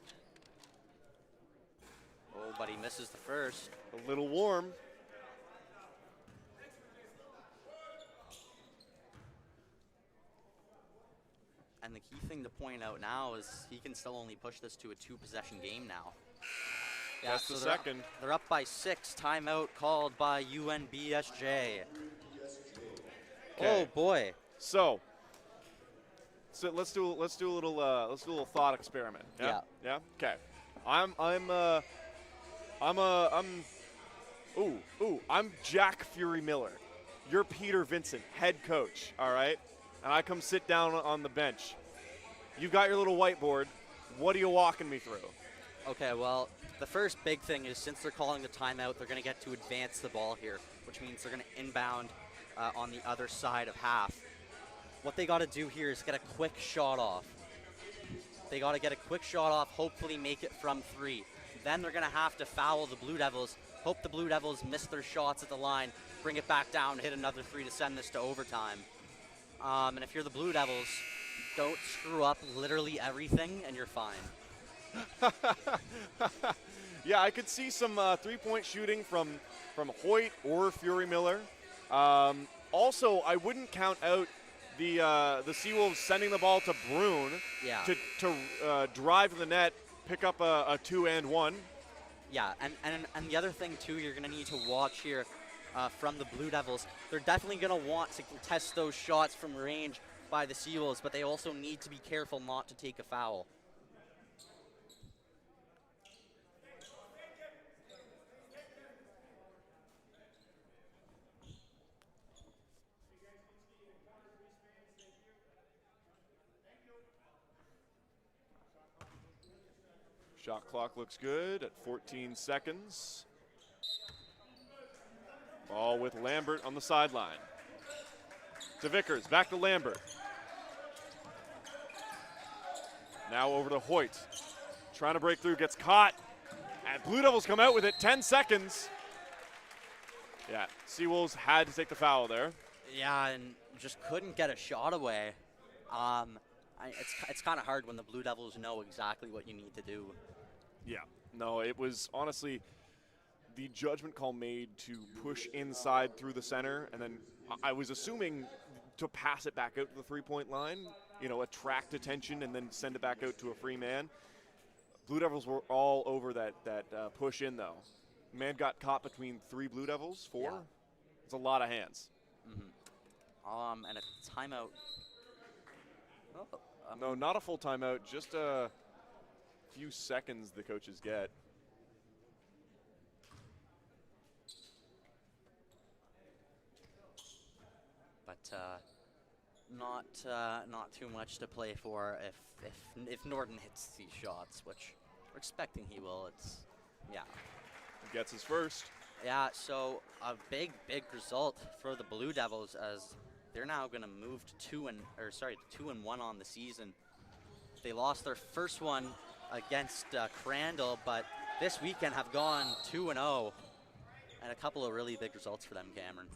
Oh, but he misses the first. A little warm. And the key thing to point out now is he can still only push this to a 2-possession game now. Yeah, That's so the second. They're up by 6. Timeout called by UNBSJ. Oh boy. So let's do a little thought experiment. Yeah. Yeah. Okay. I'm Jack Fury Miller. You're Peter Vincent, head coach. All right. And I come sit down on the bench. You've got your little whiteboard. What are you walking me through? Okay, well, the first big thing is since they're calling the timeout, they're going to get to advance the ball here, which means they're going to inbound on the other side of half. What they got to do here is get a quick shot off. They got to get a quick shot off, hopefully make it from 3. Then they're going to have to foul the Blue Devils, hope the Blue Devils miss their shots at the line, bring it back down, hit another 3 to send this to overtime. And if you're the Blue Devils, don't screw up literally everything and you're fine. Yeah, I could see some 3-point shooting from Hoyt or Fury Miller. Also, I wouldn't count out the Seawolves sending the ball to Brune to drive to the net, pick up a 2 and 1. Yeah, and the other thing too, you're going to need to watch here from the Blue Devils. They're definitely going to want to contest those shots from range by the Seawolves, but they also need to be careful not to take a foul. Shot clock looks good at 14 seconds. Ball with Lambert on the sideline. To Vickers, back to Lambert. Now over to Hoyt. Trying to break through, gets caught. And Blue Devils come out with it, 10 seconds. Yeah, Seawolves had to take the foul there. Yeah, and just couldn't get a shot away. It's kind of hard when the Blue Devils know exactly what you need to do. Yeah. No, it was honestly the judgment call made to push inside through the center, and then I was assuming to pass it back out to the three-point line, attract attention and then send it back out to a free man. Blue Devils were all over that push in, though. Man got caught between 3 Blue Devils, 4. Yeah. It's a lot of hands. And a timeout. No, not a full timeout, just a few seconds the coaches get. But not too much to play for if Norden hits these shots, which we're expecting he will. Yeah. He gets his first. Yeah, so a big result for the Blue Devils, as they're now going to move to 2-1 on the season. They lost their first one against Crandall, but this weekend have gone 2-0, and a couple of really big results for them, Cameron.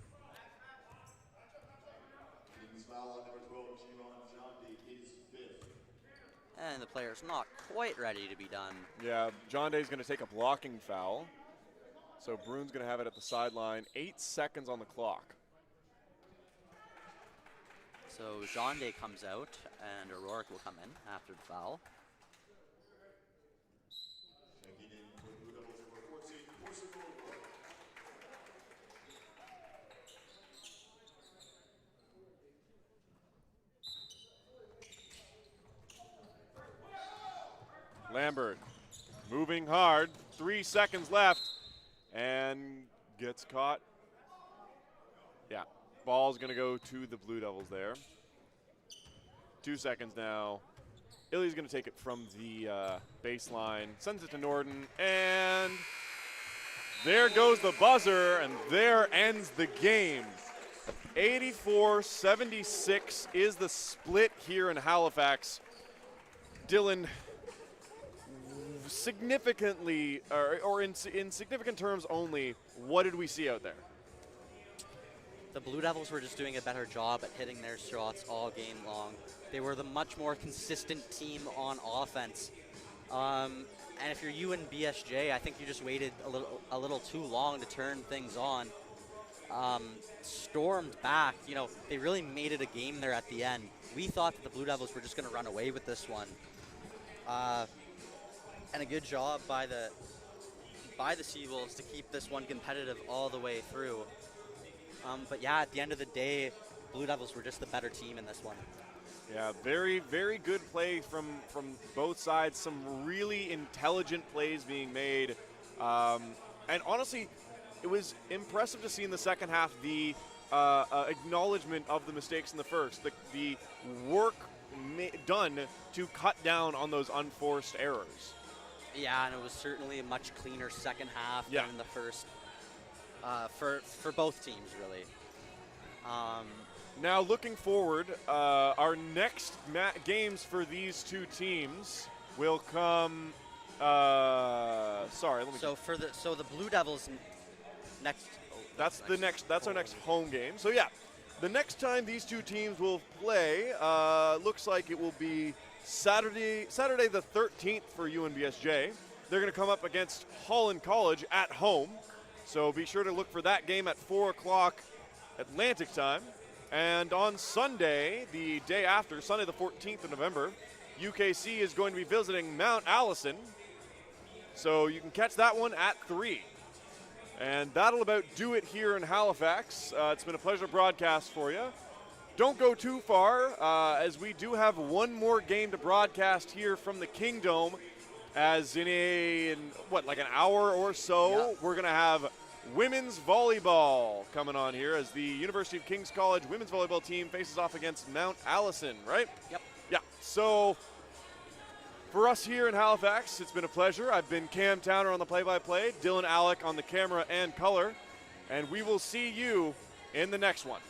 And the player's not quite ready to be done. Yeah, John Day's going to take a blocking foul. So Brune's going to have it at the sideline. 8 seconds on the clock. So John Day comes out, and O'Rourke will come in after the foul. Lambert moving hard. 3 seconds left. And gets caught. Yeah, ball's going to go to the Blue Devils there. 2 seconds now. Illy's going to take it from the baseline, sends it to Norden, and there goes the buzzer, and there ends the game. 84-76 is the split here in Halifax. Dylan, significantly, or in significant terms only, what did we see out there? The Blue Devils were just doing a better job at hitting their shots all game long. They were the much more consistent team on offense. And if you're UNBSJ, I think you just waited a little too long to turn things on. Stormed back. They really made it a game there at the end. We thought that the Blue Devils were just going to run away with this one. And a good job by the Seawolves to keep this one competitive all the way through. But yeah, at the end of the day, Blue Devils were just the better team in this one. Yeah, very, very good play from both sides. Some really intelligent plays being made. And honestly, it was impressive to see in the second half the acknowledgement of the mistakes in the first. The work done to cut down on those unforced errors. Yeah, and it was certainly a much cleaner second half Yeah. than the first for both teams, really. Now, looking forward, our next games for these two teams will come. Sorry, let me. So the Blue Devils next. That's our next home game. So yeah, the next time these two teams will play looks like it will be Saturday the 13th for UNBSJ. They're going to come up against Holland College at home. So be sure to look for that game at 4 o'clock Atlantic time. And on Sunday, the day after, Sunday the 14th of November, UKC is going to be visiting Mount Allison. So you can catch that one at 3. And that'll about do it here in Halifax. It's been a pleasure broadcast for you. Don't go too far, as we do have one more game to broadcast here from the Kingdome. As in like an hour or so, Yeah. We're going to have women's volleyball coming on here as the University of King's College women's volleyball team faces off against Mount Allison, right? Yep. Yeah. So for us here in Halifax, it's been a pleasure. I've been Cam Towner on the play-by-play, Dylan Alec on the camera and color, and we will see you in the next one.